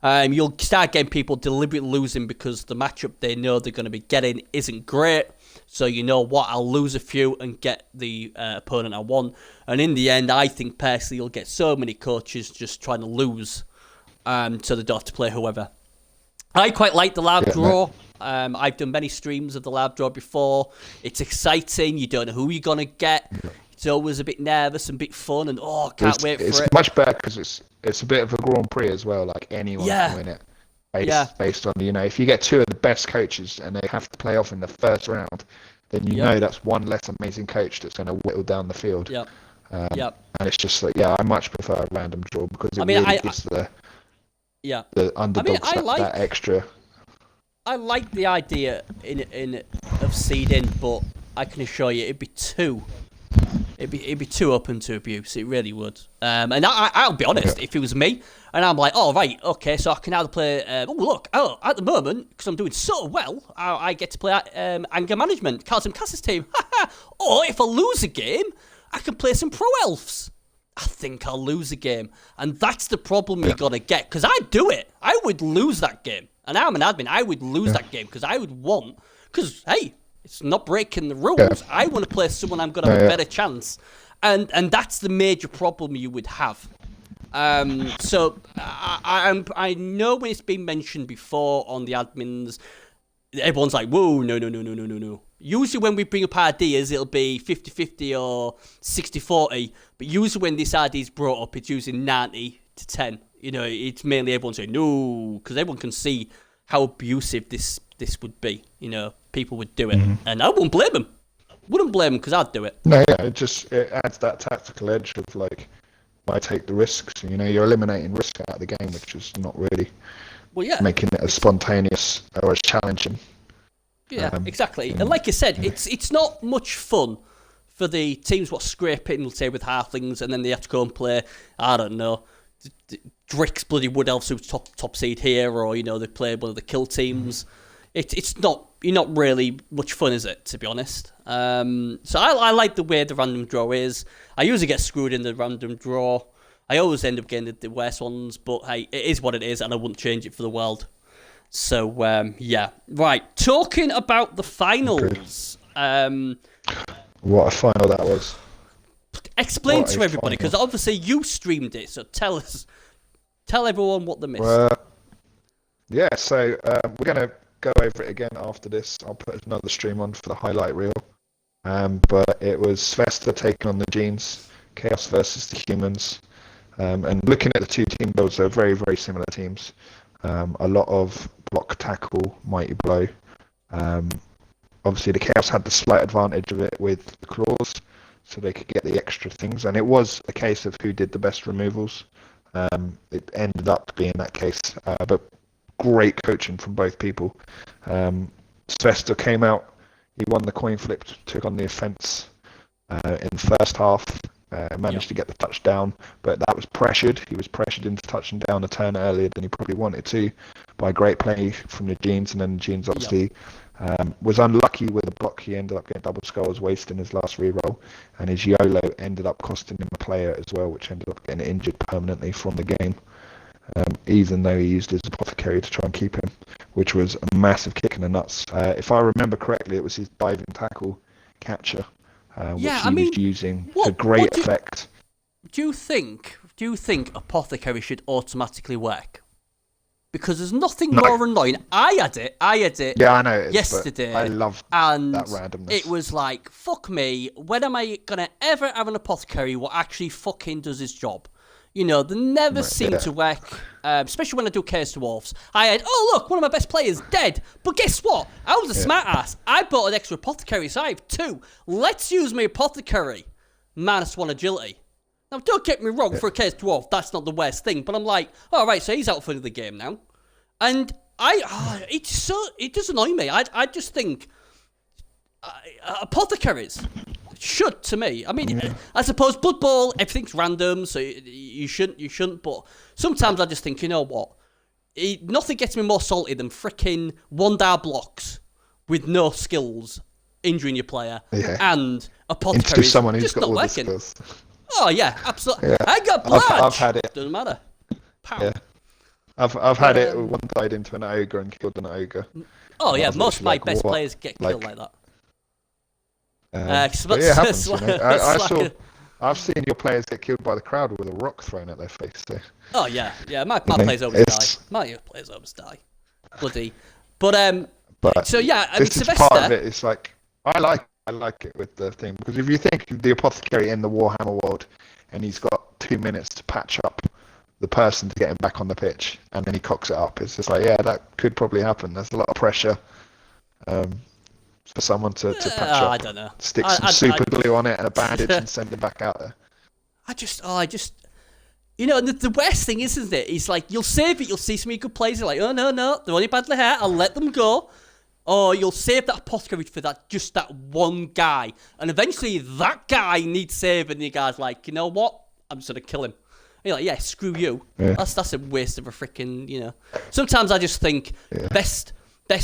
You'll start getting people deliberately losing because the matchup they know they're going to be getting isn't great. So you know what, I'll lose a few and get the opponent I want. And in the end, I think personally you'll get so many coaches just trying to lose, so they don't have to play whoever. I quite like the lab draw. I've done many streams of the lab draw before. It's exciting. You don't know who you're going to get. It's always a bit nervous and a bit fun, and can't wait for it. It's much better because it's a bit of a Grand Prix as well. Like, anyone can win it. Based on, if you get 2 of the best coaches and they have to play off in the first round, then you know that's one less amazing coach that's going to whittle down the field. And it's just like, I much prefer a random draw, because it really gives the underdogs that extra. I like the idea of seeding, but I can assure you it'd be too open to abuse. It really would. And I'll be honest, if it was me, and I'm like, okay, so I can either play. At the moment, because I'm doing so well, I get to play anger management, Carlton Cass's team. Or if I lose a game, I can play some pro elves. I think I'll lose a game, and that's the problem you're gonna get. Because I'd do it. I would lose that game, and I'm an admin. I would lose that game because I would want. Because hey, it's not breaking the rules. I want to play someone I'm going to have a better chance. and that's the major problem you would have. So I know when it's been mentioned before on the admins, everyone's like, whoa, no. Usually when we bring up ideas, it'll be 50-50 or 60-40. But usually when this idea is brought up, it's usually 90-10. It's mainly everyone saying no, because everyone can see how abusive this would be. People would do it. And I wouldn't blame them. Wouldn't blame them because I'd do it. No, yeah, it adds that tactical edge of like, why take the risks? You're eliminating risk out of the game, which is not really making it as spontaneous or as challenging. Yeah, exactly. And like you said, it's not much fun for the teams what scrape it, say, with halflings, and then they have to go and play, I don't know, Drick's bloody Wood Elves who's top seed here, or, they play one of the kill teams. It's not really much fun, is it, to be honest? So I like the way the random draw is. I usually get screwed in the random draw. I always end up getting the worst ones, but hey, it is what it is, and I wouldn't change it for the world. So, yeah. Right, talking about the finals. What a final that was. Explain to everybody, because obviously you streamed it, so tell everyone what they missed. So we're going to go over it again after this. I'll put another stream on for the highlight reel. But it was Svesta taking on the Genes, Chaos versus the Humans. And looking at the two team builds, they're very, very similar teams. A lot of block, tackle, mighty blow. Obviously, the Chaos had the slight advantage of it with the claws, so they could get the extra things. And it was a case of who did the best removals. It ended up being that case, but great coaching from both people. Svesta came out, he won the coin flip, took on the offense in the first half. Managed to get the touchdown, but that was pressured. He was pressured into touching down a turn earlier than he probably wanted to by great play from the Genes, and then the Genes obviously was unlucky with a block. He ended up getting double skulls, wasting his last reroll, and his YOLO ended up costing him a player as well, which ended up getting injured permanently from the game, even though he used his apothecary to try and keep him, which was a massive kick in the nuts. If I remember correctly, it was his diving tackle catcher. Which he was using to great effect. Do you think apothecary should automatically work? Because there's nothing more annoying. I had it. Yeah, I know. Yesterday, I love that randomness. It was like, fuck me. When am I gonna ever have an apothecary what actually fucking does his job? They never seem to work, especially when I do Chaos Dwarfs. I had, look, one of my best players dead. But guess what? I was a smart ass. I bought an extra apothecary, so I have 2. Let's use my apothecary. -1 agility. Now, don't get me wrong, for a Chaos Dwarf, that's not the worst thing. But I'm like, right, so he's out for the game now. And it does annoy me. I just think apothecaries should, to me. I mean, I suppose Bloodbowl, everything's random, so you shouldn't. But sometimes I just think, you know what? Nothing gets me more salty than freaking 1-dar blocks with no skills, injuring your player, and apothecaries into someone who's just got not all working. the skills. Oh yeah, absolutely. Yeah. I got blood. I've had it. Doesn't matter. Pow. Yeah. I've had it. One died into an ogre and killed an ogre. Oh yeah, most of my best players get killed like that. But yeah, it happens. I've seen your players get killed by the crowd with a rock thrown at their face. So. Oh yeah. My players always die. My players always die. Bloody. But so yeah, I mean, this is Sylvester, part of it. It's like I like it with the thing, because if you think of the apothecary in the Warhammer world, and he's got 2 minutes to patch up the person to get him back on the pitch, and then he cocks it up. It's just like, yeah, that could probably happen. There's a lot of pressure for someone to patch up. I don't know. Stick some super glue on it and a bandage and send it back out there. I just, the worst thing is, isn't it? It's like, you'll save it, you'll see some good players, you're like, oh no, they're only badly hurt, I'll let them go. Or you'll save that apothecary for that one guy. And eventually that guy needs saving, and the guy's like, you know what? I'm just going to kill him. And you're like, yeah, screw you. Yeah. That's a waste of a freaking, Sometimes I just think, best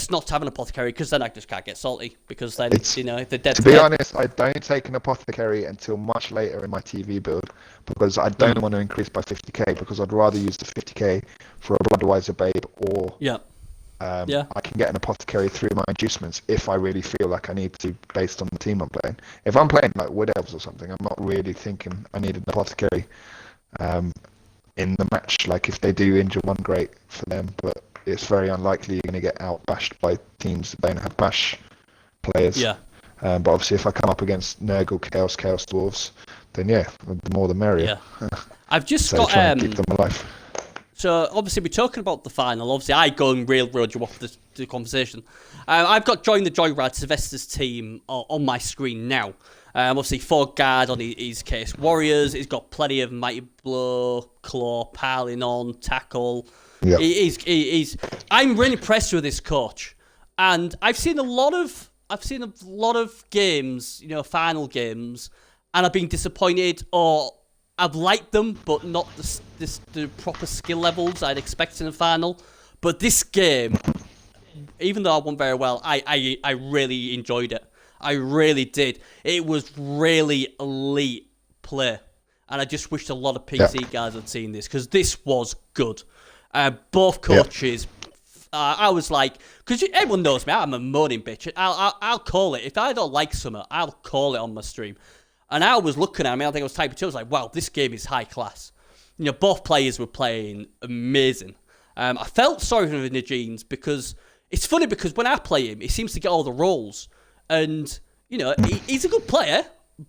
not to have an apothecary, because then I just can't get salty, because then, if they're dead. To be honest, I don't take an apothecary until much later in my TV build, because I don't want to increase by 50k, because I'd rather use the 50k for a Bloodwiser Babe or Yeah. I can get an apothecary through my inducements if I really feel like I need to, based on the team I'm playing. If I'm playing like Wood Elves or something, I'm not really thinking I need an apothecary in the match. Like if they do injure one, great for them, but it's very unlikely you're going to get out bashed by teams that don't have bash players. Yeah. But obviously, if I come up against Nurgle, Chaos Dwarves, then yeah, the more the merrier. Yeah. I've just so got try and keep them alive. So obviously we're talking about the final. Obviously I go and railroad you off the conversation. I've got Join the Joyride, Sylvester's team on my screen now. Obviously 4 guard on his case. Warriors, he's got plenty of Mighty Blow, Claw, piling on, Tackle. Yep. I'm really impressed with this coach. And I've seen a lot of games, final games, and I've been disappointed, or I've liked them, but not the proper skill levels I'd expect in a final. But this game, even though I won very well, I really enjoyed it. I really did. It was really elite play. And I just wished a lot of PC guys had seen this, because this was good. Both coaches, I was like, because everyone knows me, I'm a moaning bitch. I'll call it. If I don't like something, I'll call it on my stream. And I was looking at him, I think I was typing 2, I was like, wow, this game is high class. Both players were playing amazing. I felt sorry for Najeen's, because it's funny, because when I play him, he seems to get all the roles. And, he's a good player,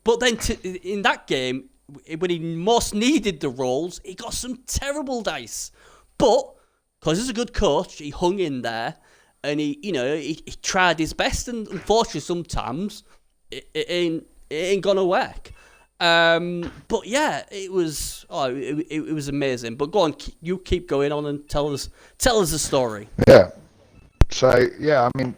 but then in that game, when he most needed the roles, he got some terrible dice. But, because he's a good coach, he hung in there, and he tried his best, and unfortunately sometimes it ain't gonna work. But yeah, it was amazing. But go on, you keep going on and tell us the story. Yeah. So yeah, I mean,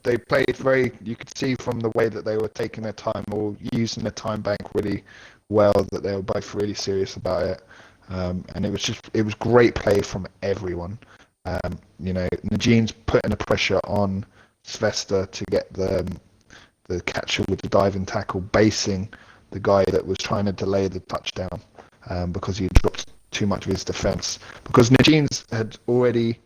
they played very. You could see from the way that they were taking their time or using the time bank really well that they were both really serious about it. And it was great play from everyone. Najeen's putting the pressure on Svesta to get the catcher with the diving tackle, basing the guy that was trying to delay the touchdown because he had dropped too much of his defense. Because Najeen's had already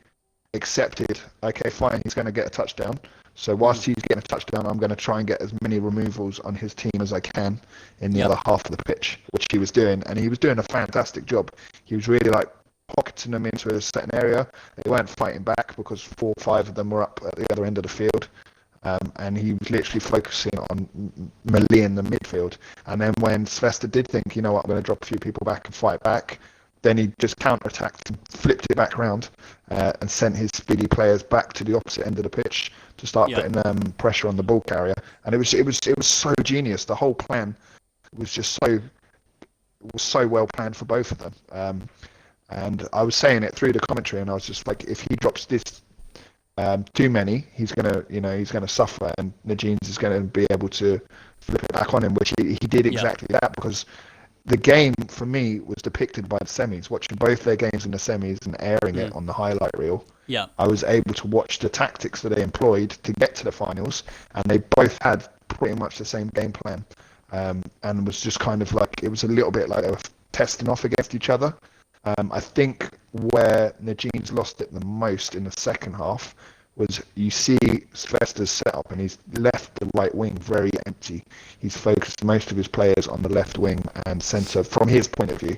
accepted, okay, fine, he's going to get a touchdown. So whilst he's getting a touchdown, I'm going to try and get as many removals on his team as I can in the other half of the pitch, which he was doing. And he was doing a fantastic job. He was really pocketing them into a certain area. They weren't fighting back because 4 or 5 of them were up at the other end of the field. And he was literally focusing on melee in the midfield. And then when Svesta did think, I'm going to drop a few people back and fight back, then he just counter-attacked and flipped it back round and sent his speedy players back to the opposite end of the pitch to start putting pressure on the ball carrier. And it was so genius. The whole plan was just so well planned for both of them. And I was saying it through the commentary, and I was just like, if he drops this too many, he's gonna suffer, and Najeen's is gonna be able to flip it back on him, which he did exactly that, because the game for me was depicted by the semis. Watching both their games in the semis and airing it on the highlight reel, I was able to watch the tactics that they employed to get to the finals, and they both had pretty much the same game plan, and was just kind of like, it was a little bit like they were testing off against each other. I think where Najeen's lost it the most in the second half was, you see Svesta's setup and he's left the right wing very empty. He's focused most of his players on the left wing and centre from his point of view.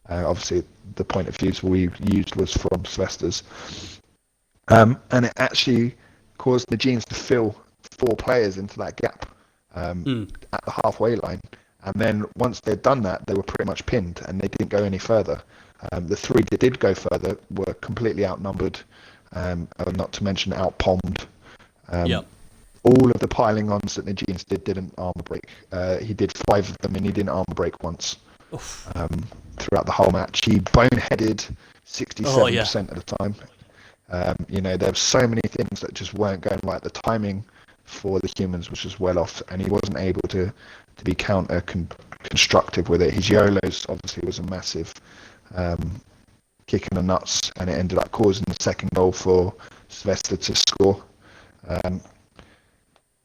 Obviously, the point of views we used was from Svesta's. And it actually caused Najeen's to fill 4 players into that gap at the halfway line. And then once they'd done that, they were pretty much pinned and they didn't go any further. The 3 that did go further were completely outnumbered, not to mention out-pommed. All of the piling ons that Najeen's didn't armor break. He did 5 of them and he didn't armor break once throughout the whole match. He boneheaded 67% of the time. There were so many things that just weren't going right. The timing for the humans was just well off, and he wasn't able to be constructive with it. His YOLOs obviously was a massive kick in the nuts, and it ended up causing the second goal for Svesta to score.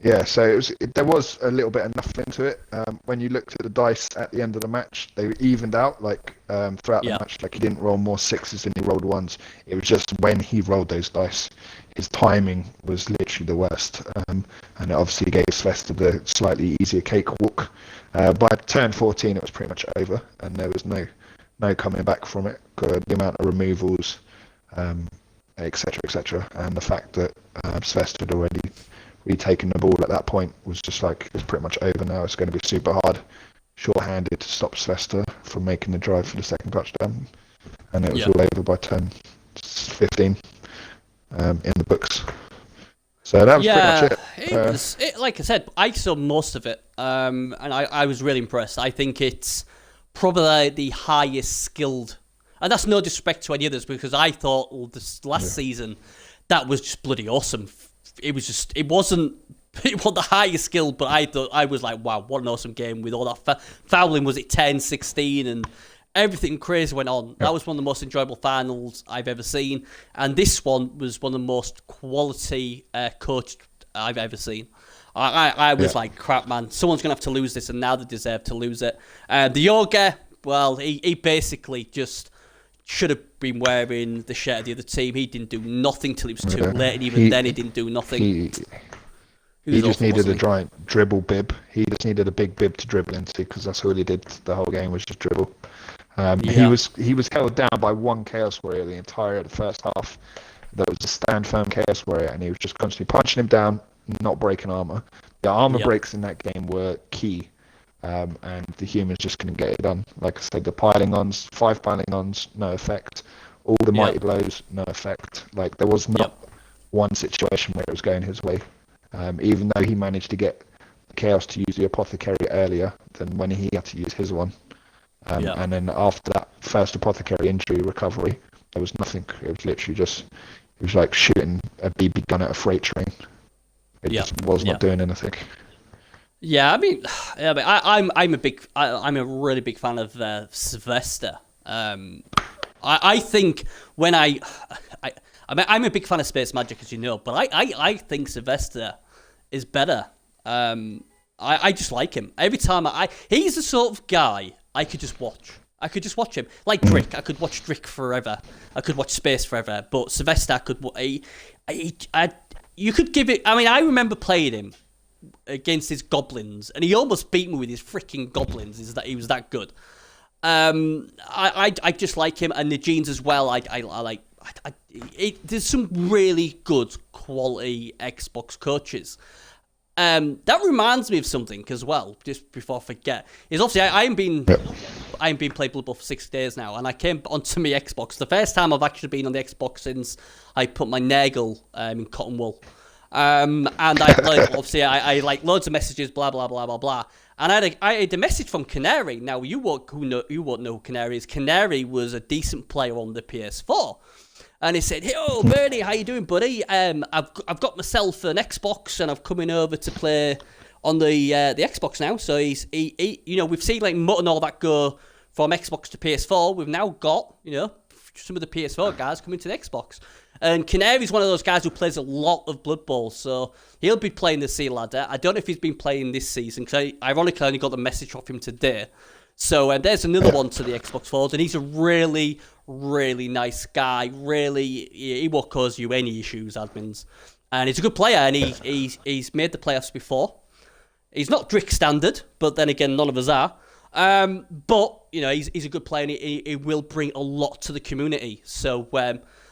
Yeah, so there was a little bit of nothing to it. When you looked at the dice at the end of the match, they evened out like throughout the Yeah, match. Like he didn't roll more sixes than he rolled ones. It was just when he rolled those dice, his timing was literally the worst, and it obviously gave Sylvester the slightly easier cakewalk. By turn 14, it was pretty much over, and there was no coming back from it. The amount of removals, etc., etc., and the fact that Sylvester had already retaking the ball at that point was just like, it's pretty much over now. It's going to be super hard, short-handed to stop Svesta from making the drive for the second touchdown, and it was all over by 10, 15 in the books. So that was pretty much it. Like I said, I saw most of it, and I was really impressed. I think it's probably the highest skilled, and that's no disrespect to any others, because I thought this last season that was just bloody awesome. It wasn't the highest skill, but I was like, wow, what an awesome game with all that fouling. Was it 10, 16, and everything crazy went on. That was one of the most enjoyable finals I've ever seen, and this one was one of the most quality coached I've ever seen. I was like, crap, man, someone's gonna have to lose this, and now they deserve to lose it. The Yoga, well, he basically just should have been wearing the shirt of the other team. He didn't do nothing till it was too late, and even then he didn't do nothing. He just needed a giant dribble bib. He just needed a big bib to dribble into, because that's all he did the whole game, was just dribble. He was held down by one Chaos Warrior the entire of the first half. That was a stand firm Chaos Warrior, and he was just constantly punching him down, not breaking armor. The armor breaks in that game were key. And the humans just couldn't get it done. Like I said, the 5 piling ons, no effect. All the mighty blows, no effect. Like there was not one situation where it was going his way. Even though he managed to get Chaos to use the Apothecary earlier than when he had to use his one. And then after that first Apothecary injury recovery, there was nothing. It was literally just, it was like shooting a BB gun at a freight train. It just was not doing anything. Yeah, I mean, I'm a really big fan of Sylvester. I think when I'm a big fan of Space Magic, as you know, but I think Sylvester is better. I just like him. Every time he's the sort of guy I could just watch. I could just watch him. Like Drick, I could watch Drick forever. I could watch Space forever. But Sylvester, you could give it. I mean, I remember playing him against his goblins, and he almost beat me with his freaking goblins. Is that he was that good? I just like him, and the Genes as well. I like. There's some really good quality Xbox coaches. That reminds me of something as well. Just before I forget, is obviously I haven't been playing Blood Bowl for 6 days now, and I came onto my Xbox. The first time I've actually been on the Xbox since I put my Nagel in cotton wool. And I like loads of messages, blah blah blah blah blah. And I had a message from Canary. Now you won't know who Canary is. Canary was a decent player on the PS4, and he said, "Hey, oh Bernie, how you doing, buddy? I've got myself an Xbox, and I'm coming over to play on the Xbox now." So he we've seen like Mutt and all that go from Xbox to PS4. We've now got some of the PS4 guys coming to the Xbox. And Canary's one of those guys who plays a lot of Blood Bowl, so he'll be playing the Sea Ladder. I don't know if he's been playing this season, because I ironically only got the message off him today. So there's another one to the Xbox Forward, and he's a really, really nice guy. Really, he won't cause you any issues, admins. And he's a good player, and he's made the playoffs before. He's not Drick standard, but then again, none of us are. But he's a good player, and he will bring a lot to the community. So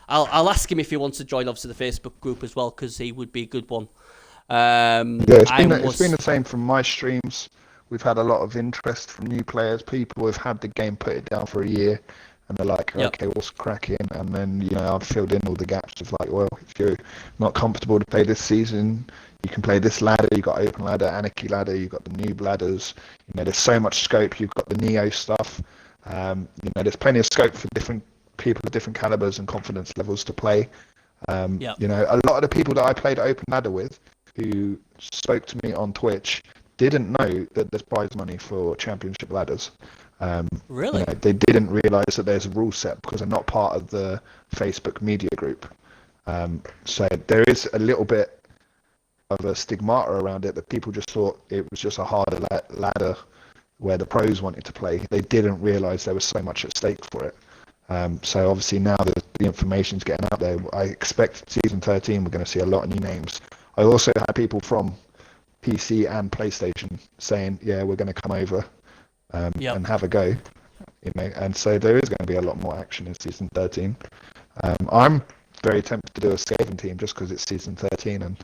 I'll ask him if he wants to join, obviously, the Facebook group as well, because he would be a good one. It's been the same from my streams. We've had a lot of interest from new players. People have had the game, put it down for a year, and they're like, okay, what's cracking? And then, I've filled in all the gaps of like, well, if you're not comfortable to play this season, you can play this ladder. You've got Open Ladder, Anarchy Ladder, you've got the Noob Ladders. There's so much scope. You've got the Neo stuff. There's plenty of scope for different people of different calibers and confidence levels to play. A lot of the people that I played Open Ladder with, who spoke to me on Twitch, didn't know that there's prize money for championship ladders. Really? They didn't realise that there's a rule set because they're not part of the Facebook media group. So there is a little bit of a stigmata around it, that people just thought it was just a harder ladder where the pros wanted to play. They didn't realise there was so much at stake for it. So obviously now that the information's getting out there, I expect season 13 we're going to see a lot of new names. I also had people from PC and PlayStation saying, yeah, we're going to come over and have a go. And so there is going to be a lot more action in season 13. I'm very tempted to do a Skaven team just because it's season 13 and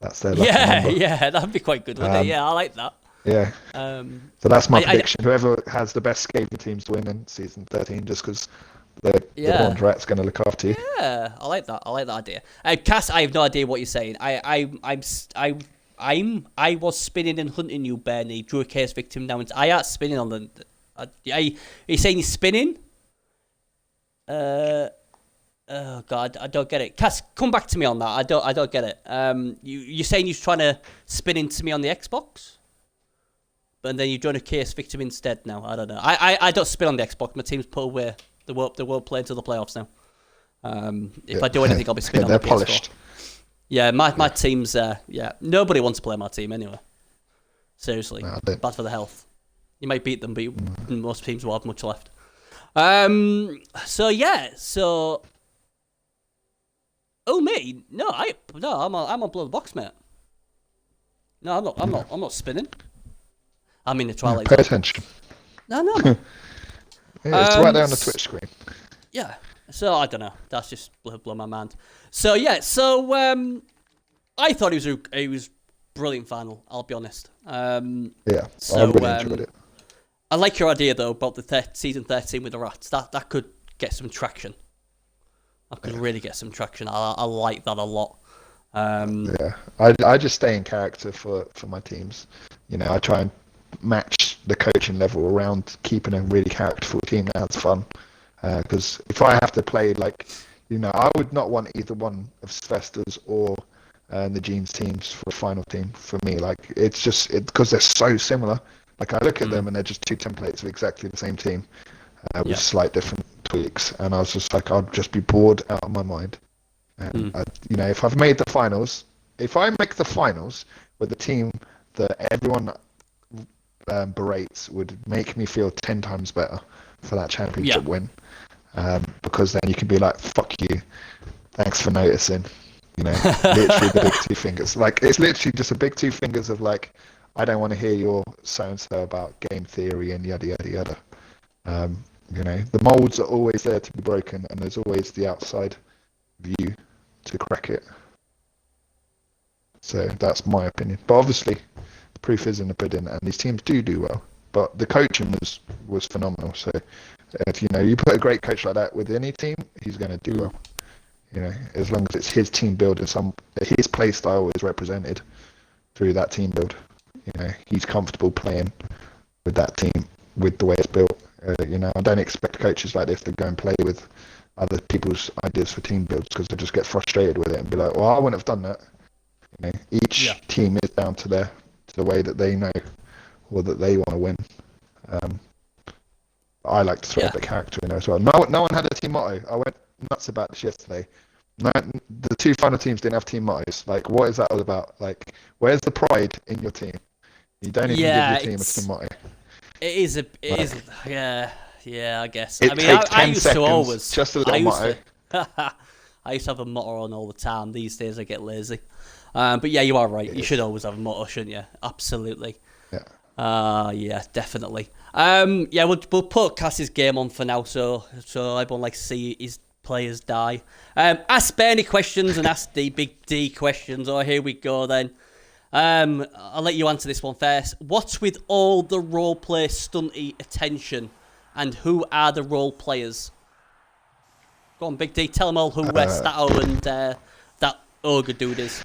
that's their lucky number. Yeah, that'd be quite good, wouldn't it? Yeah, I like that. Yeah. So that's my prediction. Whoever has the best Skaven teams to win in season 13, just because the Horned Rat's going to look after you. Yeah, I like that. I like that idea. Cass, I have no idea what you're saying. I was spinning and hunting you, Bernie. Drew a chaos victim now. I are spinning on the. Are you saying you're spinning? Oh God, I don't get it. Cass, come back to me on that. I don't get it. You're saying you're trying to spin into me on the Xbox? But then you're doing a case victim instead now. I don't know. I don't spin on the Xbox. My team's put away. They won't play until the playoffs now. If I do anything, I'll be spinning on the PS4. They're polished. Yeah, my team's... nobody wants to play my team anyway. Seriously. No, bad for the health. You might beat them, but most teams won't have much left. So... Oh, me? No, I'm on Blood Box, mate. No, I'm not spinning. I'm in the Twilight Zone. Pay attention. No. Yeah, it's right there on the Twitch screen. Yeah. So I don't know. That's just blow my mind. So I thought it was brilliant final. I'll be honest. I really enjoyed it. I like your idea though about the season 13 with the rats. That could get some traction. That could really get some traction. I like that a lot. I just stay in character for my teams. I try and match the coaching level around keeping a really characterful team that has fun. Because if I have to play I would not want either one of Sylvester's or the Gene's teams for a final team for me. It's just because they're so similar. I look at them and they're just two templates of exactly the same team with slight different tweaks, and I was just I'd just be bored out of my mind. And if I've made the finals, if I make the finals with a team that everyone berates, would make me feel 10 times better for that championship win. Because then you can be like, fuck you, thanks for noticing. Literally the big two fingers. It's literally just a big two fingers of I don't want to hear your so-and-so about game theory and yada yada yada. The molds are always there to be broken, and there's always the outside view to crack it. So that's my opinion. But obviously, the proof is in the pudding, and these teams do well. But the coaching was phenomenal. So if you put a great coach like that with any team, he's going to do well. As long as it's his team build and his play style is represented through that team build. He's comfortable playing with that team, with the way it's built. I don't expect coaches like this to go and play with other people's ideas for team builds, because they just get frustrated with it and be like, well, I wouldn't have done that. Each team is down to the way that they know or that they want to win. I like to throw a bit of character in there as well. No one had a team motto. I went nuts about this yesterday. No, the two final teams didn't have team mottos. What is that all about? Where's the pride in your team? You don't even give your team a team motto. It is. I guess. I used to always just a little motto. I used to have a motto on all the time. These days I get lazy. But yeah, you are right. You should always have a motto, shouldn't you? Absolutely. Yeah. Definitely. We'll put Cass's game on for now, so everyone likes to see his players die. Ask Bernie questions and ask the Big D questions. Here we go then. I'll let you answer this one first. What's with all the roleplay stunty attention, and who are the role players? Go on, Big D. Tell them all who Stato and that ogre dude is.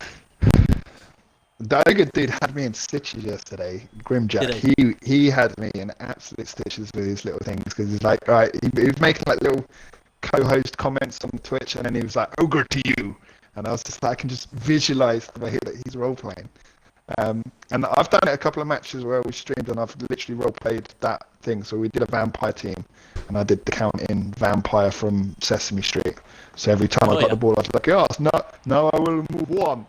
The ogre dude had me in stitches yesterday. Grimjack. He had me in absolute stitches with his little things, because he's like, all right, he was making little co-host comments on Twitch, and then he was like, ogre to you. And I was just I can just visualize the way that he's role playing. And I've done it a couple of matches where we streamed and I've literally role played that thing. So we did a vampire team, and I did the count in vampire from Sesame Street. So every time I got the ball, I was like, yes, no, I will move one.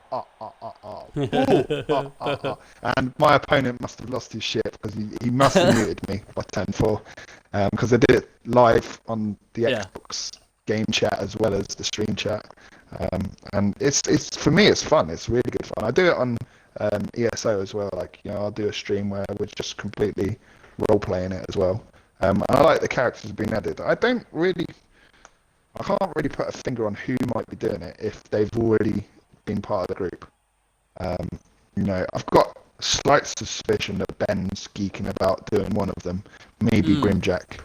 And my opponent must have lost his shit because he must have muted me by 10-4. Because I did it live on the Xbox game chat as well as the stream chat. And it's for me, it's fun. It's really good fun. I do it on ESO as well. Like, I'll do a stream where we're just completely role playing it as well. And I like the characters being added. I can't really put a finger on who might be doing it if they've already been part of the group. I've got a slight suspicion that Ben's geeking about doing one of them, maybe Grimjack,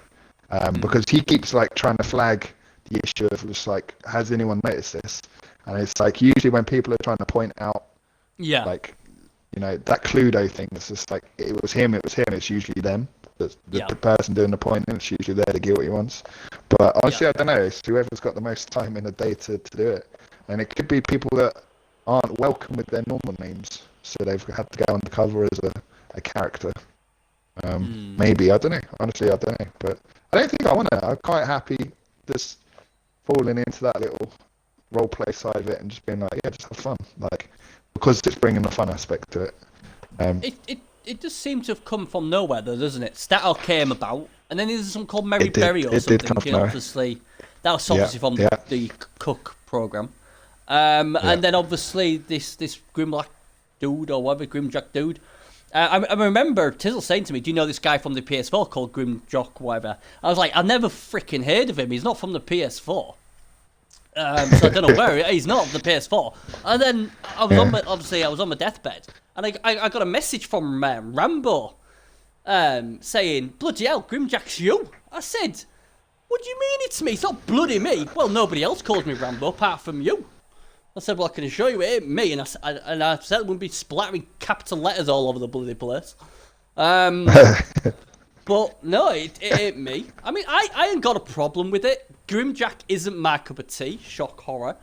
because he keeps like trying to flag the issue of just like, has anyone noticed this? And it's like usually when people are trying to point out, like, that Cluedo thing, it's just like, it was him, it's usually them. The person doing the pointing, it's usually they're the guilty ones. But honestly, I don't know. It's whoever's got the most time in the day to do it. And it could be people that aren't welcome with their normal names, so they've had to go undercover as a character. Maybe, I don't know. Honestly, I don't know. But I don't think I want to. I'm quite happy just falling into that little role play side of it and just being like, just have fun. Like, because it's bringing the fun aspect to it. It just seems to have come from nowhere, though, doesn't it? Stato came about, and then there's something called Mary Berry or something. Obviously, that was obviously from the Cook program, and then obviously this Grimlock dude or whatever, Grimjack dude. I remember Tizzle saying to me, "Do you know this guy from the PS4 called Grimjock, whatever?" I was like, "I never freaking heard of him. He's not from the PS4." So I don't know where he's not the PS4. And then I was on my deathbed, and I got a message from Rambo saying, "Bloody hell, Grimjack's you." I said, "What do you mean it's me? It's not bloody me." "Well, nobody else calls me Rambo apart from you." I said, "Well, I can assure you it ain't me." And I said it wouldn't be splattering capital letters all over the bloody place. But no, it ain't me. I mean, I ain't got a problem with it. Grimjack isn't my cup of tea. Shock horror.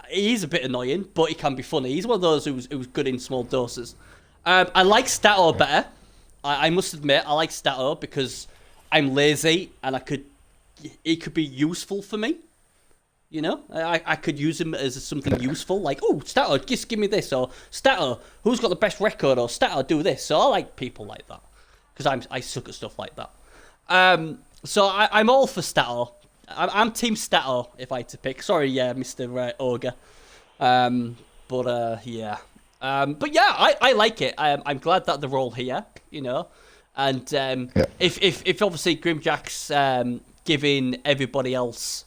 He's a bit annoying, but he can be funny. He's one of those who's good in small doses. I like Stato better. I must admit, I like Stato because I'm lazy and he could be useful for me. I could use him as something useful, like, oh, Stato, just give me this, or Stato, who's got the best record, or Stato, do this. So I like people like that because I suck at stuff like that. So I'm all for Stato. I'm Team Stato if I had to pick. Sorry, Mr. Ogre. But yeah, I like it. I'm glad that they're all here, and if obviously Grimjack's giving everybody else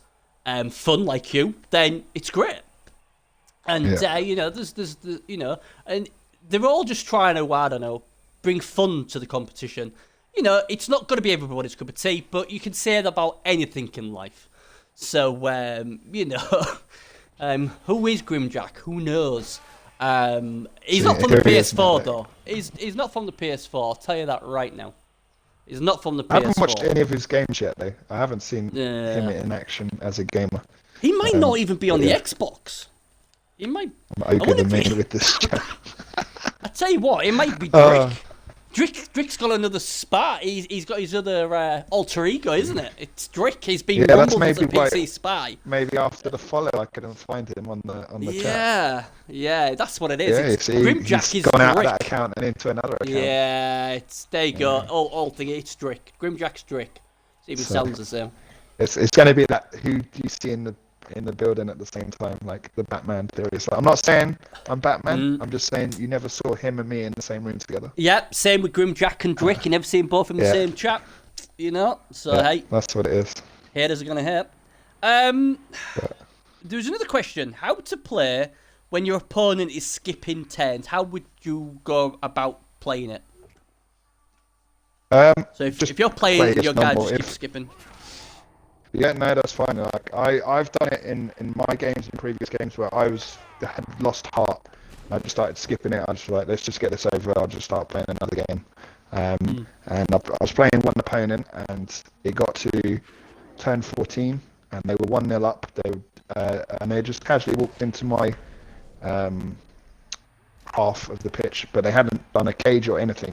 fun like you, then it's great. And there's and they're all just trying to, I don't know, bring fun to the competition. It's not going to be everybody's cup of tea, but you can say that about anything in life. So, who is Grimjack? Who knows? He's not from the PS4, though. He's not from the PS4, I'll tell you that right now. He's not from the PS4. I haven't watched any of his games yet, though. I haven't seen him in action as a gamer. He might not even be on the Xbox. He might... I'm going to make with this chat. I tell you what, it might be Drake. Drick's got another spy. He's got his other alter ego, isn't it? It's Drick. He's been rumbled as a PC spy. Maybe after the follow, I couldn't find him on the chat. Yeah, that's what it is. Grimjack is gone out of that account and into another account. Yeah, there you go. All thing, it's Drick. Grimjack's Drick. It even sounds the same. It's going to be that who do you see in the building at the same time, like the Batman theory. So I'm not saying I'm Batman. I'm just saying you never saw him and me in the same room together. Yeah, same with Grimjack and Drick. You never seen both in the same chat. So hey, that's what it is. Haters are gonna hate. There's another question: how to play when your opponent is skipping turns? How would you go about playing it? So if you're playing, your guy just keeps skipping. Yeah, no, that's fine. Like I've done it in my games, in previous games where I had lost heart. I just started skipping it. I was like, let's just get this over. I'll just start playing another game. And I was playing one opponent, and it got to turn 14, and they were 1-0 up. And they just casually walked into my half of the pitch, but they hadn't done a cage or anything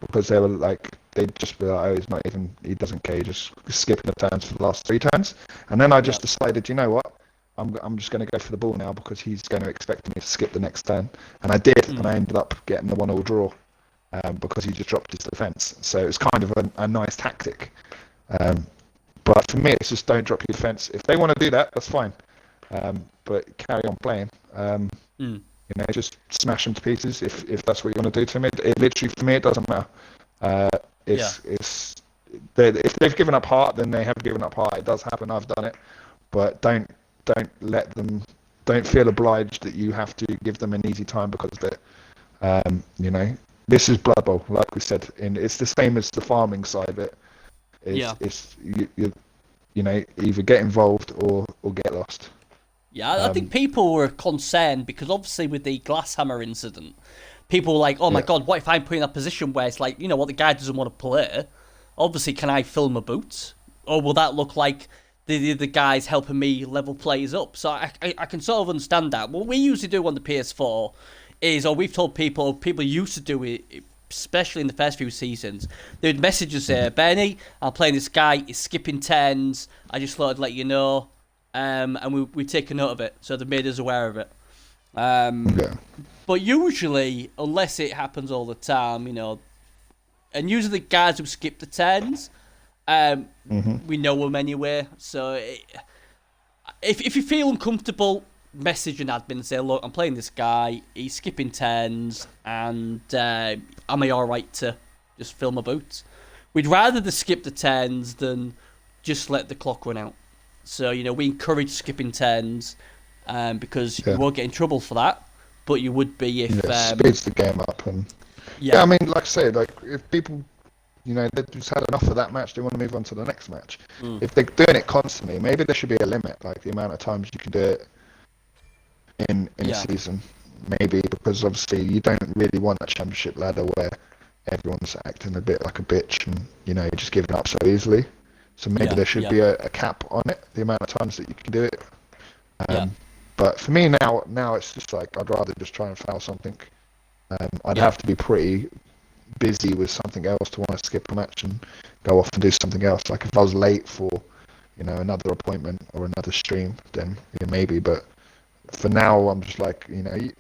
because they were like, they'd just be like, oh, he's not even, he doesn't cage, just skipping the turns for the last 3 turns. And then I just decided, you know what? I'm just going to go for the ball now because he's going to expect me to skip the next turn. And I did, and I ended up getting the 1-1 draw because he just dropped his defence. So it was kind of a nice tactic. But for me, it's just don't drop your defence. If they want to do that, that's fine. But carry on playing. You know, just smash them to pieces if that's what you want to do to me. It literally, for me, it doesn't matter. If they've given up heart, then they have given up heart. It does happen. I've done it. But don't let them. Don't feel obliged that you have to give them an easy time because they're, you know, this is Blood Bowl, like we said. And it's the same as the farming side of it. It's you know, either get involved or get lost. Yeah, I think people were concerned because obviously with the Glasshammer incident, people were like, oh my God, what if I'm put in a position where it's like, you know what, the guy doesn't want to play. Obviously, can I fill my boots? Or will that look like the guys helping me level players up? So I can sort of understand that. What we usually do on the PS4 is, or we've told people used to do it, especially in the first few seasons, they would message us say, Benny, I'm playing this guy, he's skipping turns, I just thought I'd let you know. And we take a note of it, so they made us aware of it. But usually, unless it happens all the time, you know, and usually the guys who skip the turns, we know them anyway. So if you feel uncomfortable, message an admin and say, look, I'm playing this guy, he's skipping turns, and am I alright to just fill my boots? We'd rather they skip the turns than just let the clock run out. So, you know, we encourage skipping turns because you won't get in trouble for that, but you would be if... speeds the game up. And I mean, like I say, like, if people, you know, they've just had enough of that match, they want to move on to the next match. If they're doing it constantly, maybe there should be a limit, like the amount of times you can do it in a season. Maybe, because obviously you don't really want that championship ladder where everyone's acting a bit like a bitch and, you know, you're just giving up so easily. So maybe there should be a cap on it, the amount of times that you can do it. But for me now it's just like I'd rather just try and foul something. I'd have to be pretty busy with something else to want to skip a match and go off and do something else. Like if I was late for, you know, another appointment or another stream, then maybe. But for now, I'm just like, you know, you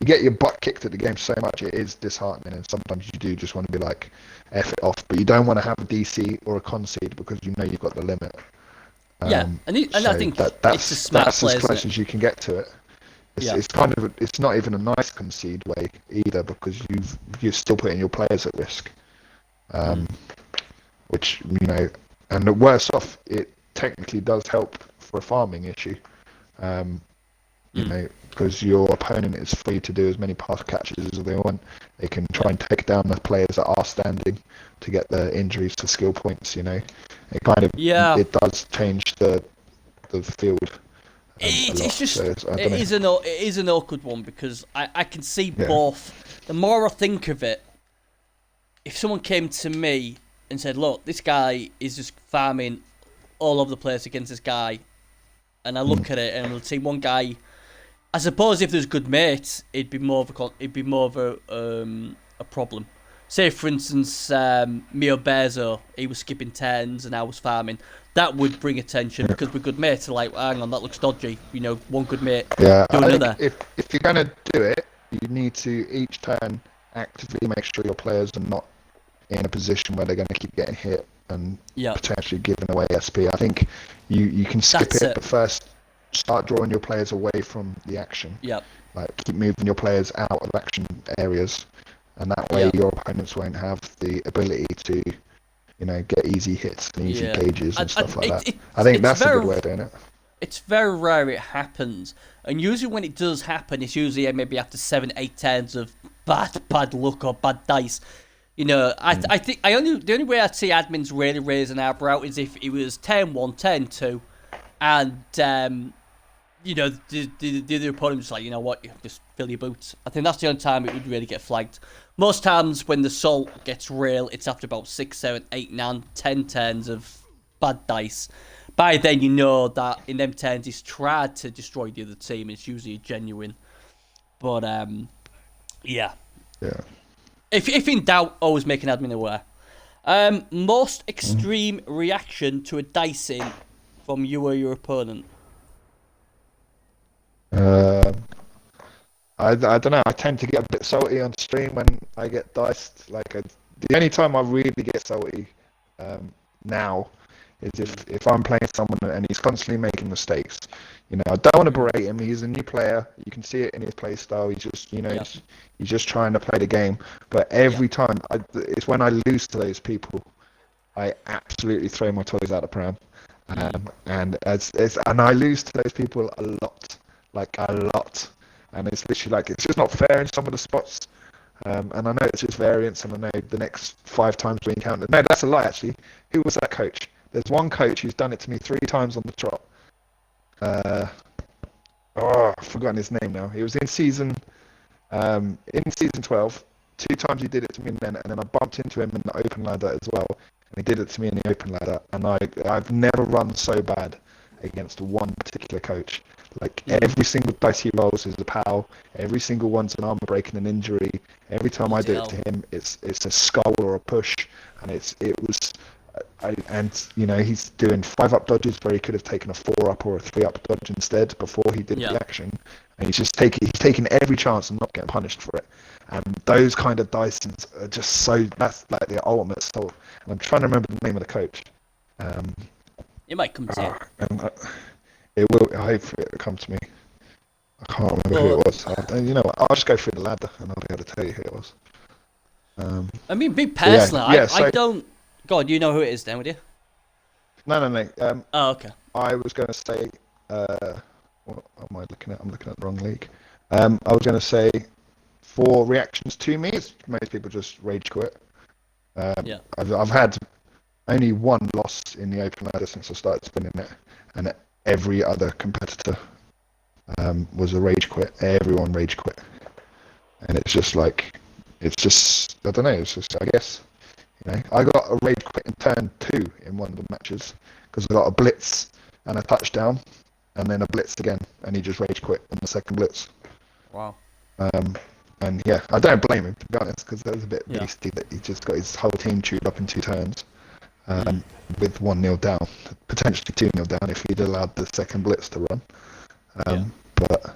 get your butt kicked at the game so much, it is disheartening, and sometimes you do just want to be like, F it off, but you don't want to have a DC or a concede because you know you've got the limit. And I think that's a smart as play, close as you can get to it. It's kind of, it's not even a nice concede way either because you're still putting your players at risk. Which, you know, and the worse off, it technically does help for a farming issue. You know, because your opponent is free to do as many pass catches as they want. They can try and take down the players that are standing to get the injuries for skill points. You know, it kind of it does change the field. It's just it is an awkward one because I can see both. The more I think of it, if someone came to me and said, "Look, this guy is just farming all over the place against this guy," and I look at it and I'll see one guy. I suppose if there's good mates, it'd be more of a problem. Say for instance, Mio Bezo, he was skipping turns and I was farming. That would bring attention because we're good mates. Are like, hang on, that looks dodgy. You know, one good mate. Yeah, do another. If you're gonna do it, you need to each turn actively make sure your players are not in a position where they're going to keep getting hit and potentially giving away SP. I think you can skip it, but first start drawing your players away from the action. Like keep moving your players out of action areas, and that way your opponents won't have the ability to, you know, get easy hits and easy cages and stuff like that. I think that's a good way of doing it. It's very rare it happens, and usually when it does happen, it's usually maybe after 7-8 turns of bad luck or bad dice. You know, I think the only way I'd see admins really raise an eyebrow is if it was 10-1, 10-2, and you know, the opponent was like, you know what, you just fill your boots. I think that's the only time it would really get flagged. Most times when the salt gets real, it's after about 6, 7, 8, 9, 10 turns of bad dice. By then you know that in them turns he's tried to destroy the other team. It's usually genuine. But yeah. Yeah. If in doubt, always make an admin aware. Most extreme reaction to a dicing from you or your opponent. I don't know. I tend to get a bit salty on stream when I get diced. The only time I really get salty now is if I'm playing someone and he's constantly making mistakes. I don't want to berate him. He's a new player. You can see it in his play style. He's just, he's just trying to play the game. But every time, it's when I lose to those people, I absolutely throw my toys out the pram. And I lose to those people a lot, like a lot. And it's literally it's just not fair in some of the spots. And I know it's just variance, and I know the next 5 times we encounter. No, that's a lie, actually. Who was that coach? There's one coach who's done it to me 3 times on the trot. I've forgotten his name now. He was in season 12. 2 times he did it to me, and then I bumped into him in the open ladder as well. And he did it to me in the open ladder, and I've never run so bad against one particular coach. Every single dice he rolls is a POW. Every single one's an armor break and an injury. Every time I do it to him, it's a skull or a push, and he's doing 5-up dodges where he could have taken a 4-up or a 3-up dodge instead before he did the action, and he's taking every chance and not getting punished for it. And those kind of dicings are just that's like the ultimate assault. And I'm trying to remember the name of the coach. It might come to you. It will. Hopefully it'll come to me. I can't remember who it was. You know what? I'll just go through the ladder and I'll be able to tell you who it was. I mean, me personally, I don't... Go on, you know who it is then, would you? No. Oh, okay. I was going to say... what am I looking at? I'm looking at the wrong league. I was going to say, for reactions to me, most people just rage quit. I've had only 1 loss in the open ladder since I started spinning it, and every other competitor was a rage quit. Everyone rage quit, and it's just I don't know. It's just, I guess, I got a rage quit in turn 2 in one of the matches because I got a blitz and a touchdown, and then a blitz again, and he just rage quit in the second blitz. Wow. And yeah, I don't blame him, to be honest, because that was a bit beasty that he just got his whole team chewed up in 2 turns. With 1-0 down, potentially 2-0 down if he'd allowed the second blitz to run. But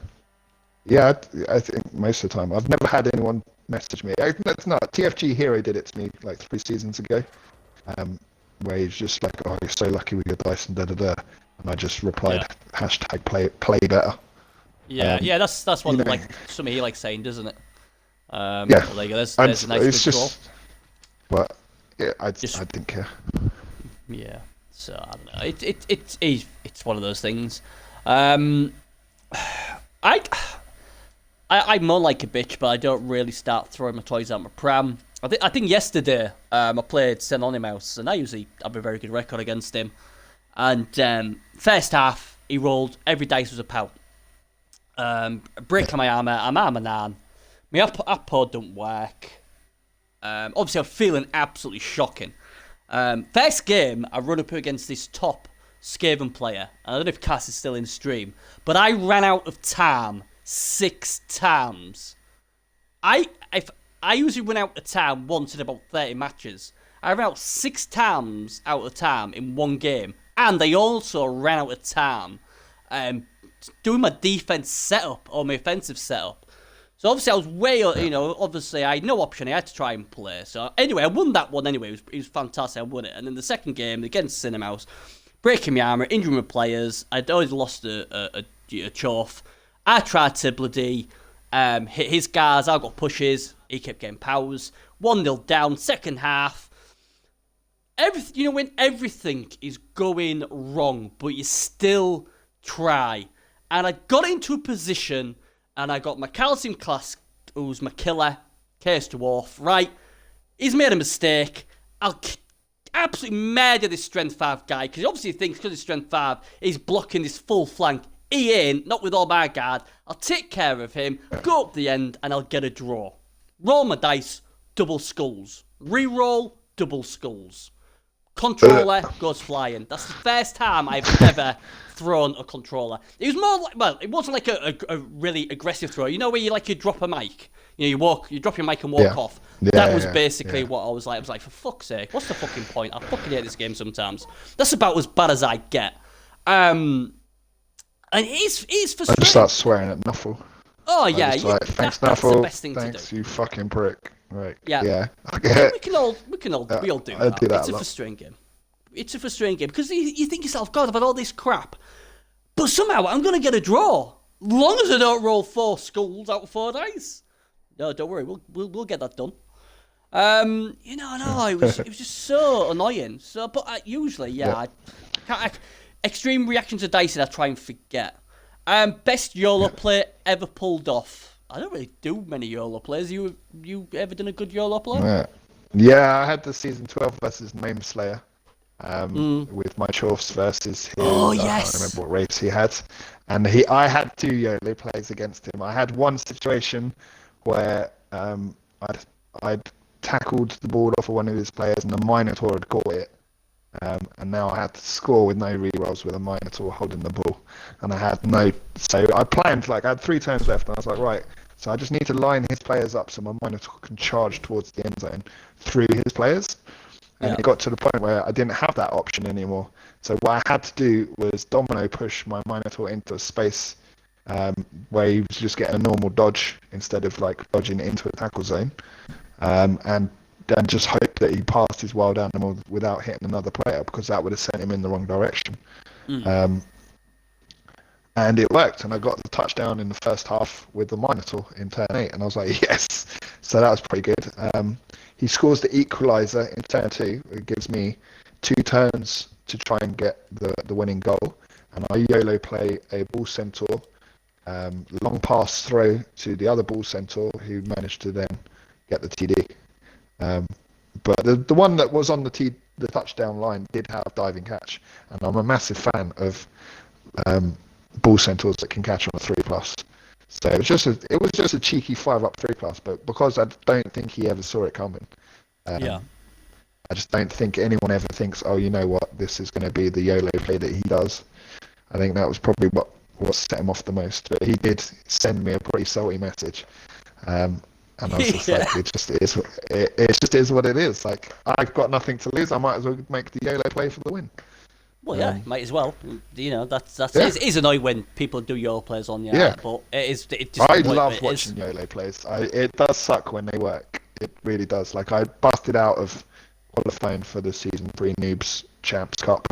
yeah, I think most of the time I've never had anyone message me. That's not TFG Hero did it to me 3 seasons ago, where he's just like, "Oh, you're so lucky with your dice and da da da," and I just replied, "#play better." Yeah, that's one something he likes saying, doesn't it? There's a nice good draw. But yeah, I didn't care. Yeah, so I don't know. It's one of those things. I'm more like a bitch, but I don't really start throwing my toys out my pram. I think yesterday I played Synonymous, and I usually have a very good record against him. And first half, he rolled every dice was a POW. Break on my armor, I'm armor 9. My up pod don't work. Obviously, I'm feeling absolutely shocking. First game, I run up against this top Skaven player. I don't know if Cass is still in stream, but I ran out of time 6 times. I usually run out of time once in about 30 matches. I ran out 6 times out of time in one game, and I also ran out of time doing my defense setup or my offensive setup. So obviously I was way, obviously I had no option. I had to try and play. So anyway, I won that one anyway. It was fantastic. I won it. And then the second game against Cinemouse, breaking my armor, injuring my players. I'd always lost a chuff. I tried to bloody hit his guards. I got pushes. He kept getting powers. 1-0 down. Second half. When everything is going wrong, but you still try. And I got into a position, and I got my calcium class, who's my killer, Case Dwarf, right? He's made a mistake. I'll absolutely murder this strength 5 guy, because he obviously thinks because he's strength 5, he's blocking this full flank. He ain't, not with all my guard. I'll take care of him, go up the end, and I'll get a draw. Roll my dice, double skulls. Reroll, double skulls. controller goes flying. That's the first time I've ever thrown a controller. It was more like, well, it wasn't like a really aggressive throw. You know where you drop a mic, you drop your mic and walk off. That was basically what I was like. I was like, for fuck's sake, what's the fucking point? I fucking hate this game sometimes. That's about as bad as I get. And it's frustrating. I just start swearing at Nuffle. Oh yeah, thanks, that's Nuffle. the best thing Thanks, to do. you fucking prick. Right. Yeah. Okay. We all do that. I do that It's a frustrating game. It's a frustrating game because you think yourself, God, I've had all this crap, but somehow I'm gonna get a draw, long as I don't roll 4 skulls out of 4 dice. No, don't worry, we'll get that done. It was just so annoying. So, but usually, extreme reaction to dice, I try and forget. Best YOLO play ever pulled off. I don't really do many YOLO plays. You ever done a good YOLO play? Yeah, I had the season 12 versus Name Slayer. With my Chorfs versus his. Oh yes. I don't remember what race he had, and I had 2 YOLO plays against him. I had one situation where I'd tackled the ball off of one of his players, and the Minotaur had caught it. And now I had to score with no rerolls with a Minotaur holding the ball, and I had no. So I planned I had 3 turns left, and I was like, right. So I just need to line his players up so my Minotaur can charge towards the end zone through his players. And it got to the point where I didn't have that option anymore. So what I had to do was domino push my Minotaur into a space where he was just getting a normal dodge instead of dodging into a tackle zone, and then just hope that he passed his wild animal without hitting another player, because that would have sent him in the wrong direction. And it worked, and I got the touchdown in the first half with the Minotaur in turn 8, and I was like, yes. So that was pretty good. He scores the equaliser in turn 2. It gives me 2 turns to try and get the winning goal, and I YOLO play a Bull Centaur, long pass throw to the other Bull Centaur, who managed to then get the TD. But the one that was on the touchdown line did have diving catch, and I'm a massive fan of Bull Centaurs that can catch on a 3+. So it was just a cheeky 5-up 3+, but because I don't think he ever saw it coming. I just don't think anyone ever thinks, oh, you know what, this is going to be the YOLO play that he does. I think that was probably what set him off the most. But he did send me a pretty salty message. And I was just like, it just is what it is. Like, I've got nothing to lose. I might as well make the YOLO play for the win. Well, might as well. That's it is annoying when people do YOLO plays on but it is. I love watching YOLO plays. It does suck when they work. It really does. I busted out of qualifying for the season 3 Noobs Champs Cup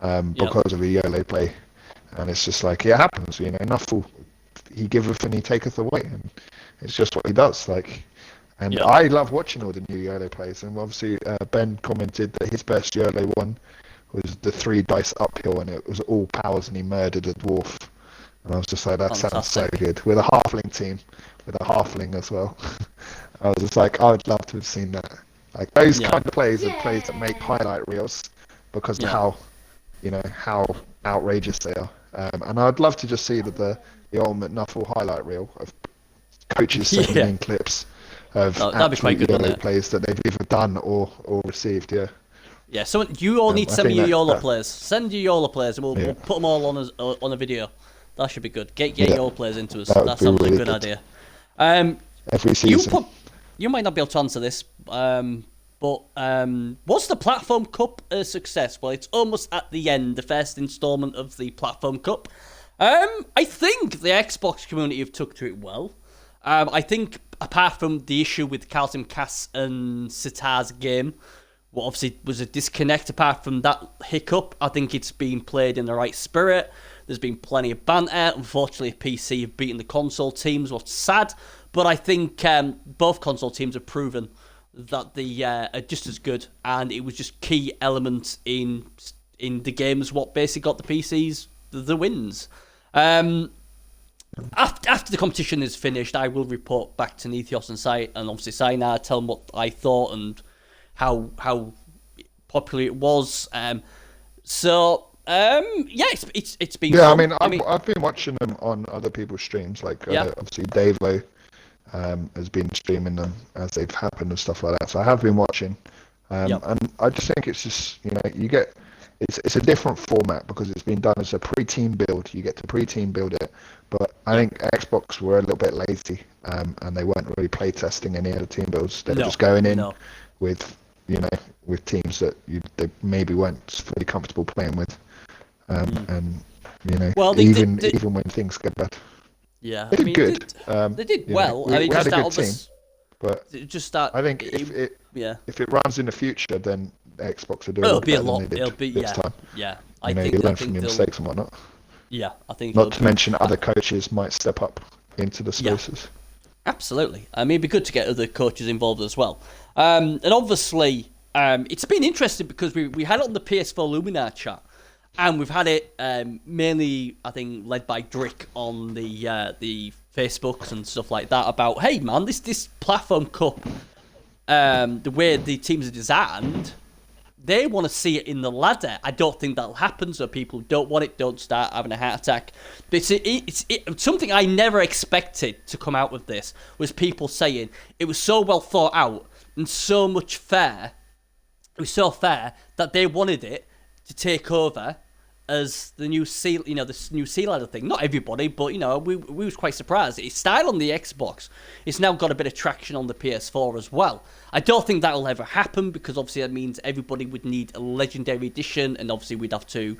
because of a YOLO play, and it's just it happens. Nuffle, he giveth and he taketh away, and it's just what he does. I love watching all the new YOLO plays, and obviously Ben commented that his best YOLO one was the 3 dice uphill, and it was all powers, and he murdered a dwarf. And I was just like, that sounds so good. With a halfling team, with a halfling as well. I was just like, I would love to have seen that. Those kind of plays are plays that make highlight reels because of how outrageous they are. And I'd love to just see the ultimate Nuffle highlight reel of coaches sending in clips of absolute YOLO plays that they've either done or received. Yeah, so you all need to send me your YOLO players. Send your YOLO players, and we'll put them all on a video. That should be good. Get YOLO players into us. That sounds like a good idea. Every season. You might not be able to answer this, but was the Platform Cup a success? Well, it's almost at the end, the first instalment of the Platform Cup. I think the Xbox community have took to it well. I think apart from the issue with Carlton Cass and Sitar's game, what obviously was a disconnect, apart from that hiccup, I think it's been played in the right spirit. There's been plenty of banter. Unfortunately, PC have beaten the console teams, what's sad. But I think both console teams have proven that they are just as good, and it was just key elements in the games what basically got the PCs the wins. After the competition is finished, I will report back to Nithios and obviously Saynar, tell them what I thought and how popular it was. It's been fun. I mean, I've been watching them on other people's streams, obviously Dave-Lo has been streaming them as they've happened and stuff like that. So I have been watching. And I just think it's just, you get, it's a different format because it's been done as a pre-team build. You get to pre-team build it, but I think Xbox were a little bit lazy, and they weren't really play testing any other team builds. They were just going in with, with teams that they maybe weren't fully comfortable playing with, and well, even when things get better. Yeah, they did good. They did well. We had a good team, but just that. I think if it runs in the future, then Xbox will do it'll be a lot. It'll be this time. Yeah. I think you learn from your mistakes and whatnot. Yeah, I think. Not to mention other coaches might step up into the spaces. Yeah, absolutely. I mean, it'd be good to get other coaches involved as well. And obviously, it's been interesting because we had it on the PS4 Luminar chat. And we've had it mainly, I think, led by Drick on the Facebooks and stuff like that about, hey man, this platform cup, the way the teams are designed, they want to see it in the ladder. I don't think that'll happen. So people who don't want it, don't start having a heart attack. But it's something I never expected to come out of this was people saying it was so well thought out and so much fair. It was so fair that they wanted it to take over as the new sea, this new sea ladder thing. Not everybody, but we was quite surprised. It's style on the Xbox. It's now got a bit of traction on the PS4 as well. I don't think that will ever happen because obviously that means everybody would need a legendary edition, and obviously we'd have to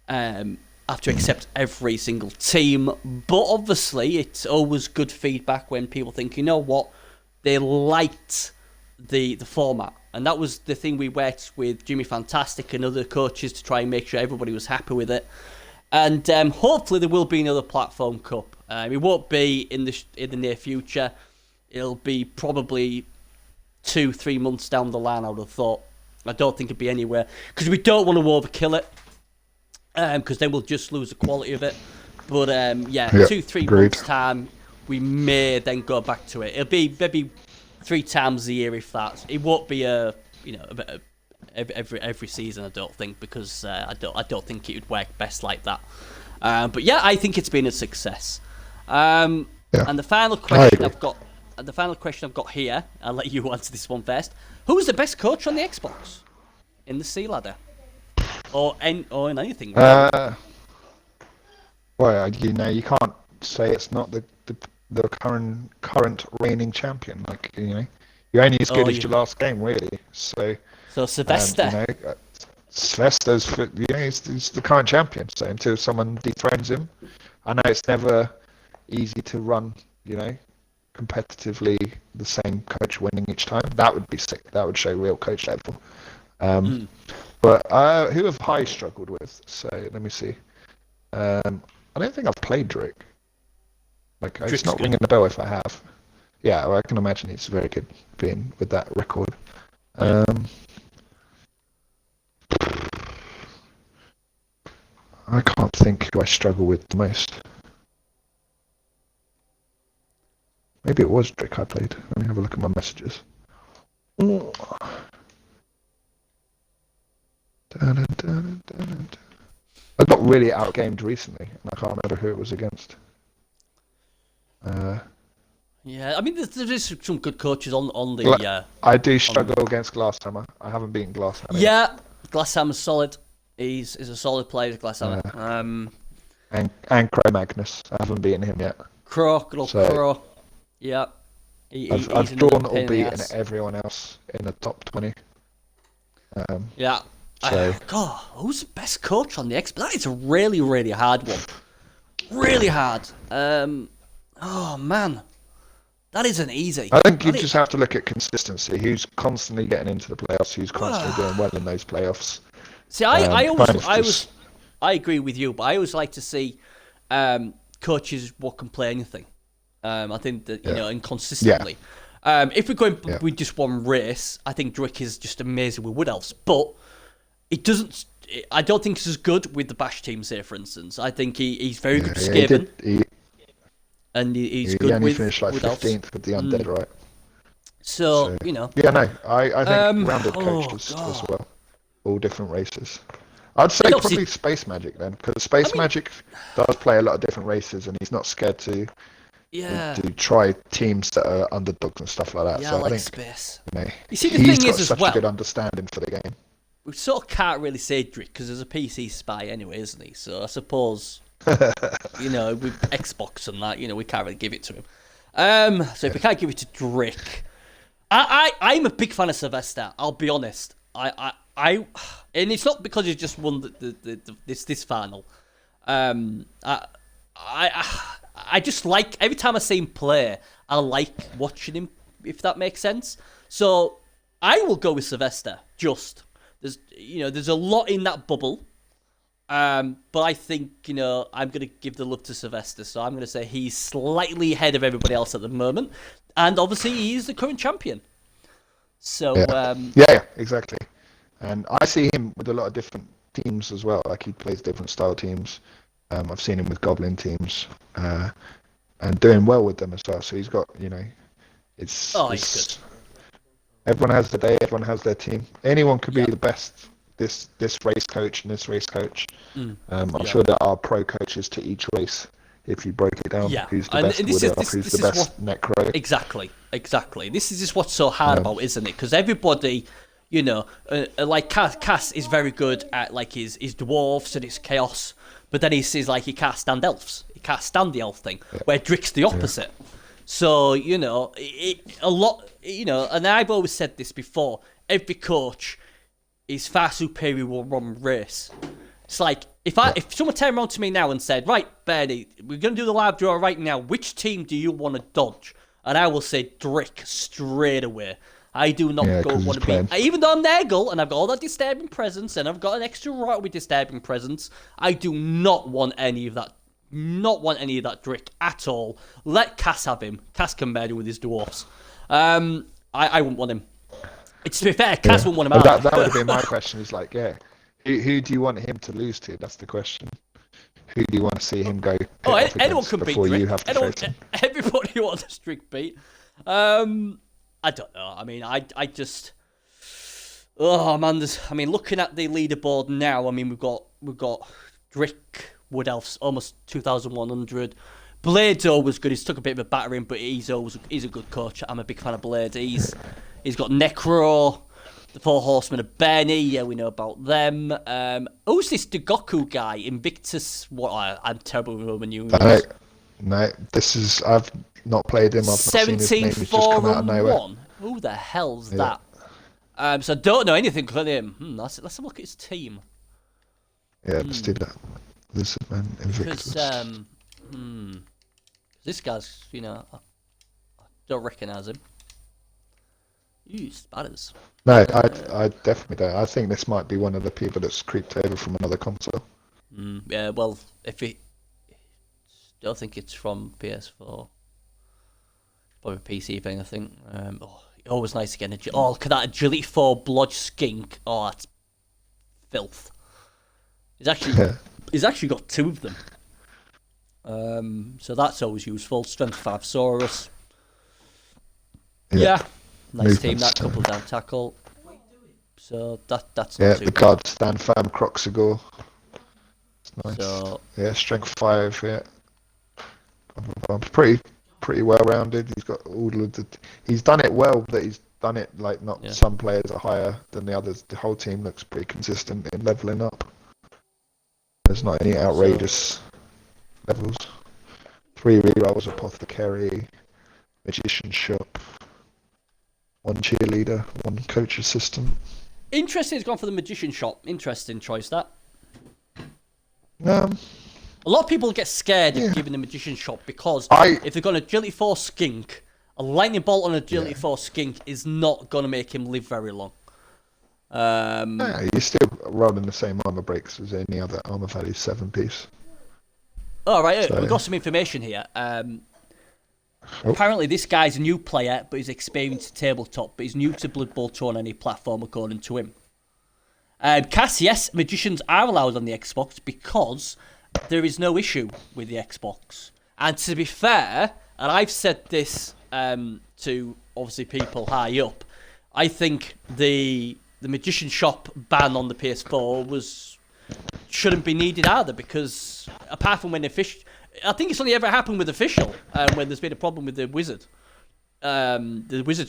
accept every single team. But obviously, it's always good feedback when people think, you know what, they liked the format. And that was the thing we worked with Jimmy Fantastic and other coaches to try and make sure everybody was happy with it. And hopefully there will be another platform cup. It won't be in the near future. It'll be probably 2-3 months down the line, I would have thought. I don't think it'd be anywhere. Because we don't want to overkill it. Because then we'll just lose the quality of it. But 2-3 months time, we may then go back to it. It'll be maybe 3 times a year, if that. It won't be every season, I don't think, because I don't think it would work best like that. But yeah, I think it's been a success. And the final question I've got here, I'll let you answer this one first. Who's the best coach on the Xbox in the Sea Ladder, or in anything? Well, you can't say it's not the current reigning champion. You're only as good as your last game, really. So Sylvester. Sylvester's he's the current champion. So until someone dethrones him, I know it's never easy to run, competitively the same coach winning each time. That would be sick. That would show real coach level. But who have I struggled with? So let me see. I don't think I've played Drake. It's not ringing the bell if I have. Yeah, well, I can imagine he's very good being with that record. I can't think who I struggle with the most. Maybe it was Drake I played. Let me have a look at my messages. I got really outgamed recently, and I can't remember who it was against. Yeah, I mean, there's some good coaches on the. I do struggle against Glasshammer. I haven't beaten Glasshammer. Yeah, Glasshammer's solid. He's a solid player, Glasshammer. And Crow Magnus. I haven't beaten him yet. Crow. Yeah. I've drawn or beaten everyone else in the top 20. Yeah. God, who's the best coach on the Xbox? That is a really, really hard one. Really hard. Oh man, that isn't easy. I think you just have to look at consistency. Who's constantly getting into the playoffs? Who's constantly doing well in those playoffs? See, I agree with you, but I always like to see coaches what can play anything. I think that and consistently. Yeah. If we're going with just one race, I think Drick is just amazing with Wood Elves, but it doesn't. I don't think he's as good with the Bash teams here, for instance. I think he's very good with Skaven. And he's good with. He finished like 15th with the Undead, right? So Yeah, no, I think rounded coaches as well, all different races. I'd say probably Space Magic then, because Space Magic does play a lot of different races, and he's not scared to Yeah. to try teams that are underdogs and stuff like that. Yeah, So I like think space. you know, You see, the he's thing got is as such well, a good understanding for the game. we sort of can't really say Drick because there's a PC spy anyway, isn't he? So I suppose, with Xbox and that, we can't really give it to him. So if we can't give it to Drick, I'm a big fan of Sylvester. I'll be honest. And it's not because he's just won this final. I just like every time I see him play, I like watching him, if that makes sense. So I will go with Sylvester. There's a lot in that bubble, but I think I'm gonna give the love to Sylvester. So I'm gonna say he's slightly ahead of everybody else at the moment, and obviously he's the current champion. So yeah, exactly. And I see him with a lot of different teams as well. Like he plays different style teams. I've seen him with Goblin teams, and doing well with them as well. So he's got, he's good. Everyone has the day. Everyone has their team. Anyone could be the best. This race coach and this race coach. I'm sure there are pro coaches to each race. If you break it down, who's the best who's the best necro? Exactly. This is just what's so hard about, isn't it? Because everybody, like Cass is very good at like his dwarves and his chaos, but then he says like he can't stand elves. He can't stand the elf thing. Where Drick's the opposite. So a lot. And I've always said this before. Every coach is far superior to one race. It's like if someone turned around to me now and said, "Right, Bernie, we're going to do the live draw right now. Which team do you want to dodge?" And I will say Drick straight away. I do not want to be, even though I'm Nurgle and I've got all that disturbing presence and I've got an extra right with disturbing presence. I do not want any of that. Not want any of that Drick at all. Let Cass have him. Cass can murder with his dwarfs. I wouldn't want him. It's to be fair, Cass wouldn't want him out. That would have been my question. Is like, who do you want him to lose to? That's the question. Who do you want to see him go? Anyone can beat Drick. You have to face him? Everybody wants Drick beat. I don't know. I mean, I just. Oh man, looking at the leaderboard now. I mean, we've got Drick, Wood Elves, almost 2,100. Blade's always good. He's took a bit of a battering, but he's a good coach. I'm a big fan of Blade. He's got Necro, the Four Horsemen of Bernie. Yeah, we know about them. Who's this Dagoku guy? Invictus. What? I'm terrible with Roman numerals. No, I've not played him. I've not seen his name. He's just come out of nowhere. 17-4-1. Who the hell's that? So I don't know anything about him. Let's have a look at his team. Yeah, let's do that. Lizard Man, Invictus. Because, this guy's, I don't recognise him. Spatters. No, I definitely don't. I think this might be one of the people that's creeped over from another console. Yeah, well, don't think it's from PS4. Probably PC thing, I think. Always nice to get look at that Agility 4 Blodge Skink. Oh, that's filth. He's actually got two of them. So that's always useful. Strength 5 Saurus. Yeah. Nice team, that couple down tackle. So that's not too the bad. cards stand firm, Croxagore. It's nice. So, strength 5, yeah. Pretty well rounded. He's got all of the. He's done it well, but he's done it like some players are higher than the others. The whole team looks pretty consistent in leveling up. There's not any outrageous levels. 3 rerolls, Apothecary, Magician Shop, 1 cheerleader, 1 coach assistant. Interesting, he's gone for the Magician Shop. Interesting choice, that. A lot of people get scared of giving the Magician Shop because if they've got an Agility 4 Skink, a Lightning Bolt on an Agility 4 Skink is not going to make him live very long. You're still rolling the same armor breaks as any other armor value 7-piece. Alright, we've got some information here. Apparently this guy's a new player, but he's experienced at tabletop, but he's new to Bloodbowl Tour on any platform according to him. Cass, yes, Magicians are allowed on the Xbox because there is no issue with the Xbox. And to be fair, and I've said this to obviously people high up, I think the Magician Shop ban on the PS4 shouldn't be needed either, because apart from when I think it's only ever happened with official when there's been a problem with the wizard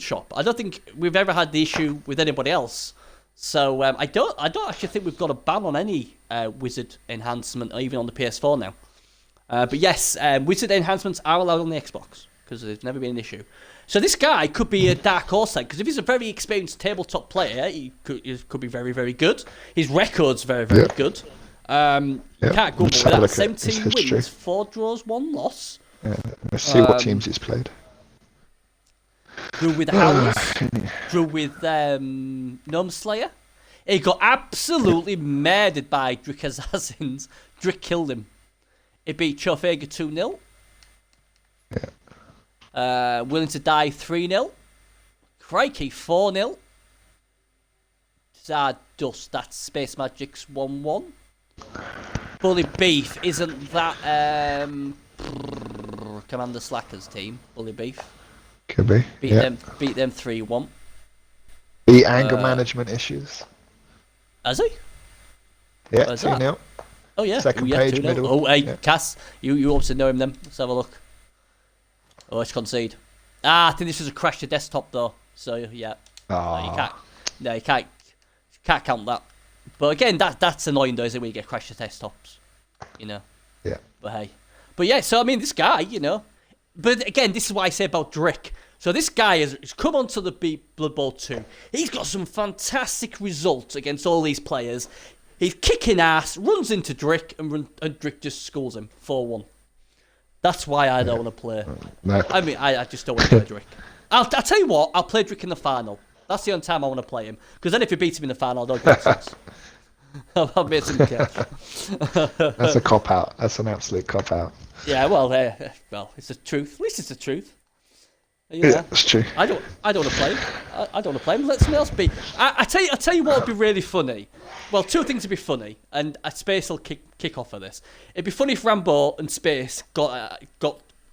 shop. I don't think we've ever had the issue with anybody else. So I don't actually think we've got a ban on any wizard enhancement, or even on the PS4 now. But yes, wizard enhancements are allowed on the Xbox because there's never been an issue. So this guy could be a dark horse because if he's a very experienced tabletop player, he could be very, very good. His record's very, very good. Can't go with that. 17 wins, 4 draws, 1 loss. Yeah, let's see what teams he's played. Drew with Howlers. Drew with Gnome Slayer. He got absolutely murdered by Drick Assassins. Drick killed him. He beat Chofega 2-0. Yeah. Willing to Die 3-0. Crikey 4-0. Dust, that's Space Magic's 1-1. Bully Beef, isn't that Commander Slacker's team? Bully Beef. Could be. Beat them 3-1. The anger management issues. Has he? Yeah, 2-0. Oh yeah. Second page, 2-0. middle. Oh hey, yeah. Cass, you obviously know him then. Let's have a look. Oh, let's concede. I think this was a crash to desktop though. So yeah. You can't count that. But again, that's annoying though, isn't it, when you get crash to desktops? You know. Yeah. But hey. But yeah, so I mean this guy, you know. But again, this is what I say about Drick. So this guy has come onto the Blood Bowl 2. He's got some fantastic results against all these players. He's kicking ass, runs into Drick, and Drick just schools him 4-1. That's why I don't want to play. No. I mean, I just don't want to play Drick. I'll tell you what, I'll play Drick in the final. That's the only time I want to play him. Because then if he beats him in the final, I don't get sense. I'll make some cash. That's a cop-out. That's an absolute cop-out. Yeah, well, it's the truth. At least it's the truth. Yeah, that's true. I don't want to play him. I don't want to play him. Let somebody else be. I tell you what would be really funny. Well, 2 things would be funny, and Space will kick off of this. It'd be funny if Rambo and Space got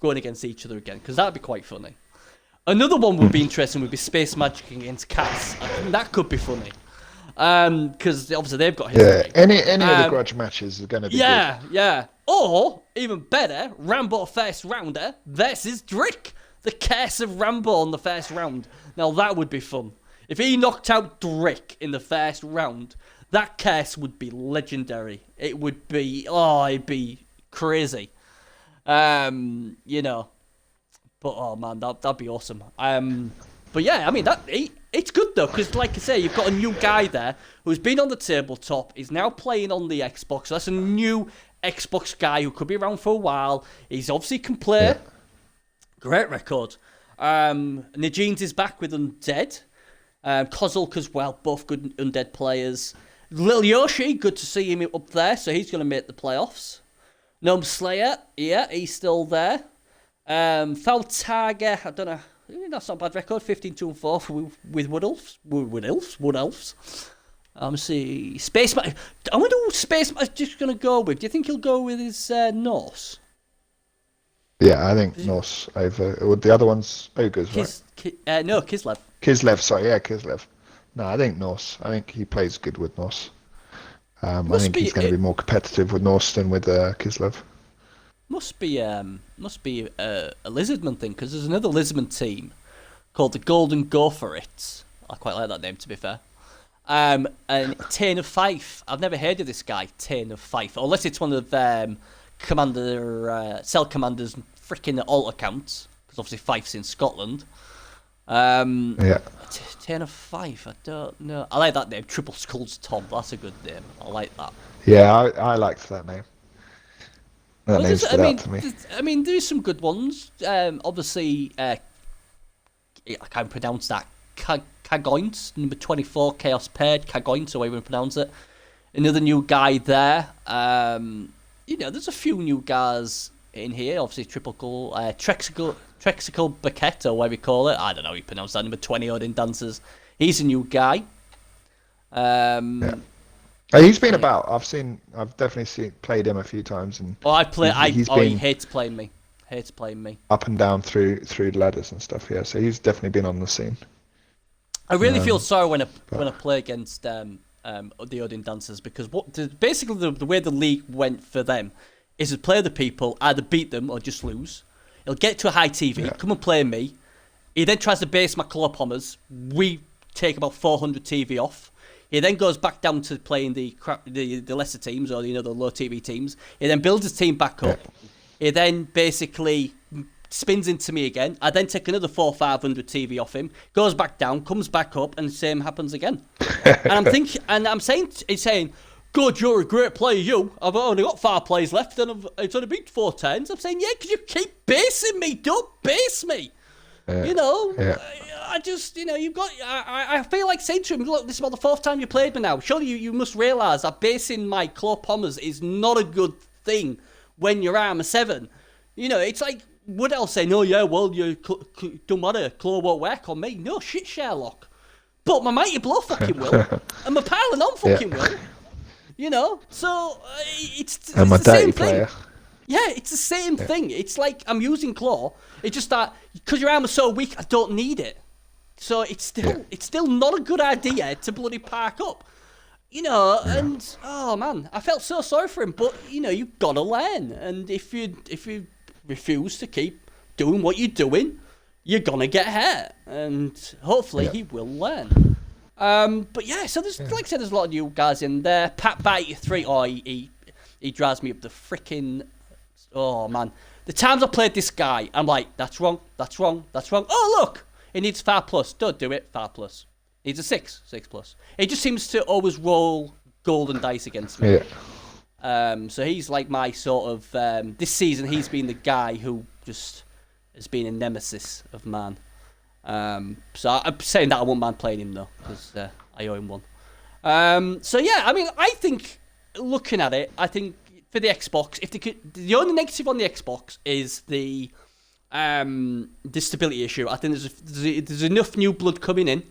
going against each other again, because that'd be quite funny. Another one would be interesting. Would be Space Magic against Cass. I think that could be funny. Because obviously they've got history. Yeah, any of the grudge matches are going to be good. Yeah. Or, even better, Rambo first rounder versus Drick. The curse of Rambo in the first round. Now that would be fun. If he knocked out Drick in the first round, that curse would be legendary. It would be, it'd be crazy. You know. But, oh man, that'd be awesome. But yeah, I mean, it's good though, because like I say, you've got a new guy there who's been on the tabletop, he's now playing on the Xbox, so that's a new Xbox guy who could be around for a while. He's obviously can play. Yeah. Great record. Najeens is back with Undead. Kozilk as well, both good Undead players. Little Yoshi, good to see him up there, so he's going to make the playoffs. Gnome Slayer, yeah, he's still there. Faltaga, I don't know. That's not a bad record. 15-2-4 with Wood Elves. See, Space Man. I wonder who Space Man's just going to go with. Do you think he'll go with his Norse? Yeah, I think Norse over. The other one's Ogres, right? No, Kislev. Kislev. No, I think Norse. I think he plays good with Norse. I think he's going to be more competitive with Norse than with Kislev. Must be a Lizardman thing, because there's another Lizardman team called the Golden Gopherites. I quite like that name, to be fair. And Tane of Fife. I've never heard of this guy, Tane of Fife, unless it's one of Cell Commander's freaking alt accounts, because obviously Fife's in Scotland. Yeah. Tane of Fife. I don't know. I like that name, Triple Skulls Tom. That's a good name. I like that. Yeah, I liked that name. That name stood out to me. I mean, there's some good ones. Obviously, I can't pronounce that. Kagoint, number 24, Chaos Paired. Kagoint, however you pronounce it. Another new guy there. There's a few new guys in here. Obviously, Trexical Baquette, or whatever you call it. I don't know how you pronounce that. Number 20, Odin Dancers. He's a new guy. Yeah. He's been about. I've definitely played him a few times, and he hates playing me. Up and down through the ladders and stuff. Yeah, so he's definitely been on the scene. I really feel sorry when I play against the Odin Dancers, because basically the way the league went for them is to play the people, either beat them or just lose. He'll get to a high TV, come and play me. He then tries to base my claw pommers. We take about 400 TV off. He then goes back down to playing the lesser teams, or the low TV teams. He then builds his team back up. He then basically spins into me again. I then take another 400-500 TV off him. Goes back down, comes back up, and the same happens again. And I'm saying, good, you're a great player, you. I've only got 5 plays left, and it's only beat 4 turns. I'm saying, yeah, because you keep basing me. Don't base me. I just, you've got. I feel like saying to him, look, this is about the 4th time you played me now. Surely you must realise that basing my claw pommers is not a good thing when you're armor 7. It's like, would I say, no, yeah, well, you don't matter, claw won't work on me. No, shit, Sherlock. But my mighty blow fucking will, and my piling on fucking will. So it's and my the same dirty thing. player. Yeah, it's the same thing. It's like I'm using claw. It's just that because your armor's so weak, I don't need it. So it's still not a good idea to bloody park up. And oh man, I felt so sorry for him. But you've got to learn. And if you refuse to keep doing what you're doing, you're gonna get hurt. And hopefully he will learn. But yeah, so there's like I said, there's a lot of new guys in there. Pat by 83. Oh, he drives me up the freaking. Oh man, the times I played this guy, I'm like, that's wrong. Oh look, it needs 5+. Don't do it. 5+. Needs a 6+. It just seems to always roll golden dice against me. So he's like my sort of this season. He's been the guy who just has been a nemesis of man. So I'm saying that I won't mind playing him though, because I owe him one. So yeah, I mean, I think looking at it, I think for the Xbox, if they could, the only negative on the Xbox is the stability issue. I think there's enough new blood coming in,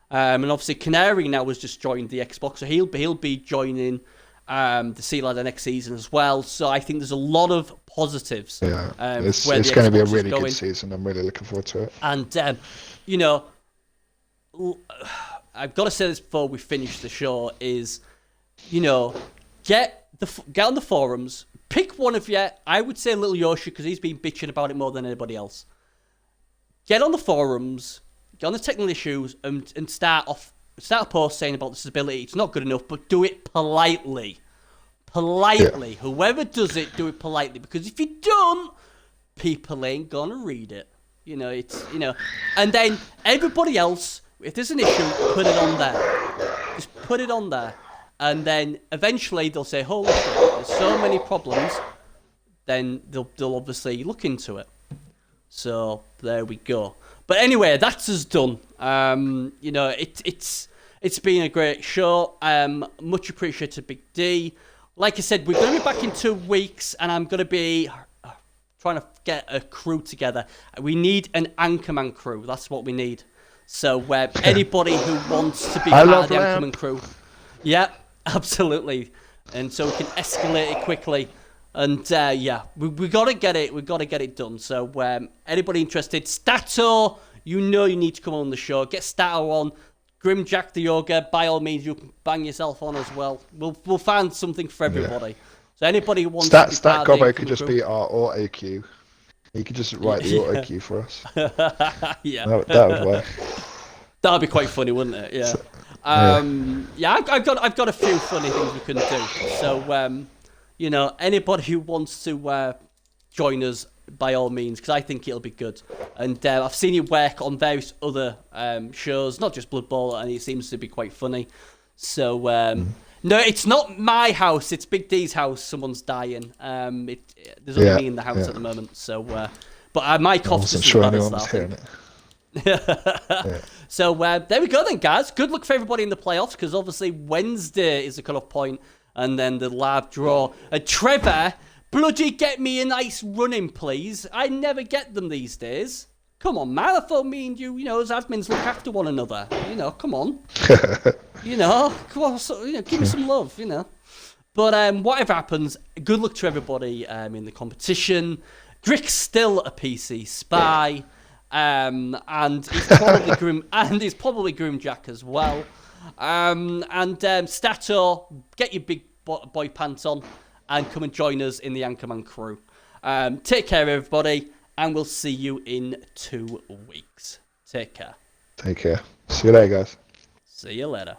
and obviously Canary now has just joined the Xbox, so he'll be joining the Sea Ladder next season as well. So I think there's a lot of positives. It's going to be a really good season. I'm really looking forward to it. And I've got to say this before we finish the show is, get on the forums, pick one of you. I would say Little Yoshi, because he's been bitching about it more than anybody else. Get on the forums, get on the technical issues, and start a post saying about the stability. It's not good enough, but do it politely. Whoever does it, do it politely, because if you don't, people ain't gonna read it. And then everybody else, if there's an issue, put it on there. Just put it on there. And then eventually they'll say, holy shit, there's so many problems. Then they'll obviously look into it. So there we go. But anyway, that's us done. It's been a great show. Much appreciated, Big D. Like I said, we're going to be back in 2 weeks, and I'm going to be trying to get a crew together. We need an Anchorman crew. That's what we need. So anybody who wants to be part of the Anchorman crew. Yeah, absolutely. And so we can escalate it quickly. And we got to get it. We've got to get it done. So anybody interested, Stato, you need to come on the show. Get Stato on. Grimjack the Yoga, by all means, you can bang yourself on as well. We'll find something for everybody. Yeah. So anybody who wants to be Stat Gobbo could just be our auto queue. He could just write the auto queue for us. Yeah, that would work. That'd be quite funny, wouldn't it? Yeah. I've got a few funny things we can do. So anybody who wants to join us, by all means, because I think it'll be good. And I've seen you work on various other shows, not just Bloodbowl, and it seems to be quite funny. So, no, it's not my house, it's Big D's house. Someone's dying. There's only me in the house at the moment. So, but my cough's just as bad as that. So, there we go then, guys. Good luck for everybody in the playoffs, because obviously Wednesday is the cut-off point, and then the live draw. Trevor, bloody get me a nice running, please. I never get them these days. Come on, man. I thought me and you, as admins look after one another. Come on. Come on. So, give me some love, But whatever happens, good luck to everybody in the competition. Drick's still a PC spy. And he's probably Grimjack as well. Stato, get your big boy pants on. and come and join us in the Anchorman crew. Take care, everybody, and we'll see you in 2 weeks. Take care. Take care. See you later, guys. See you later.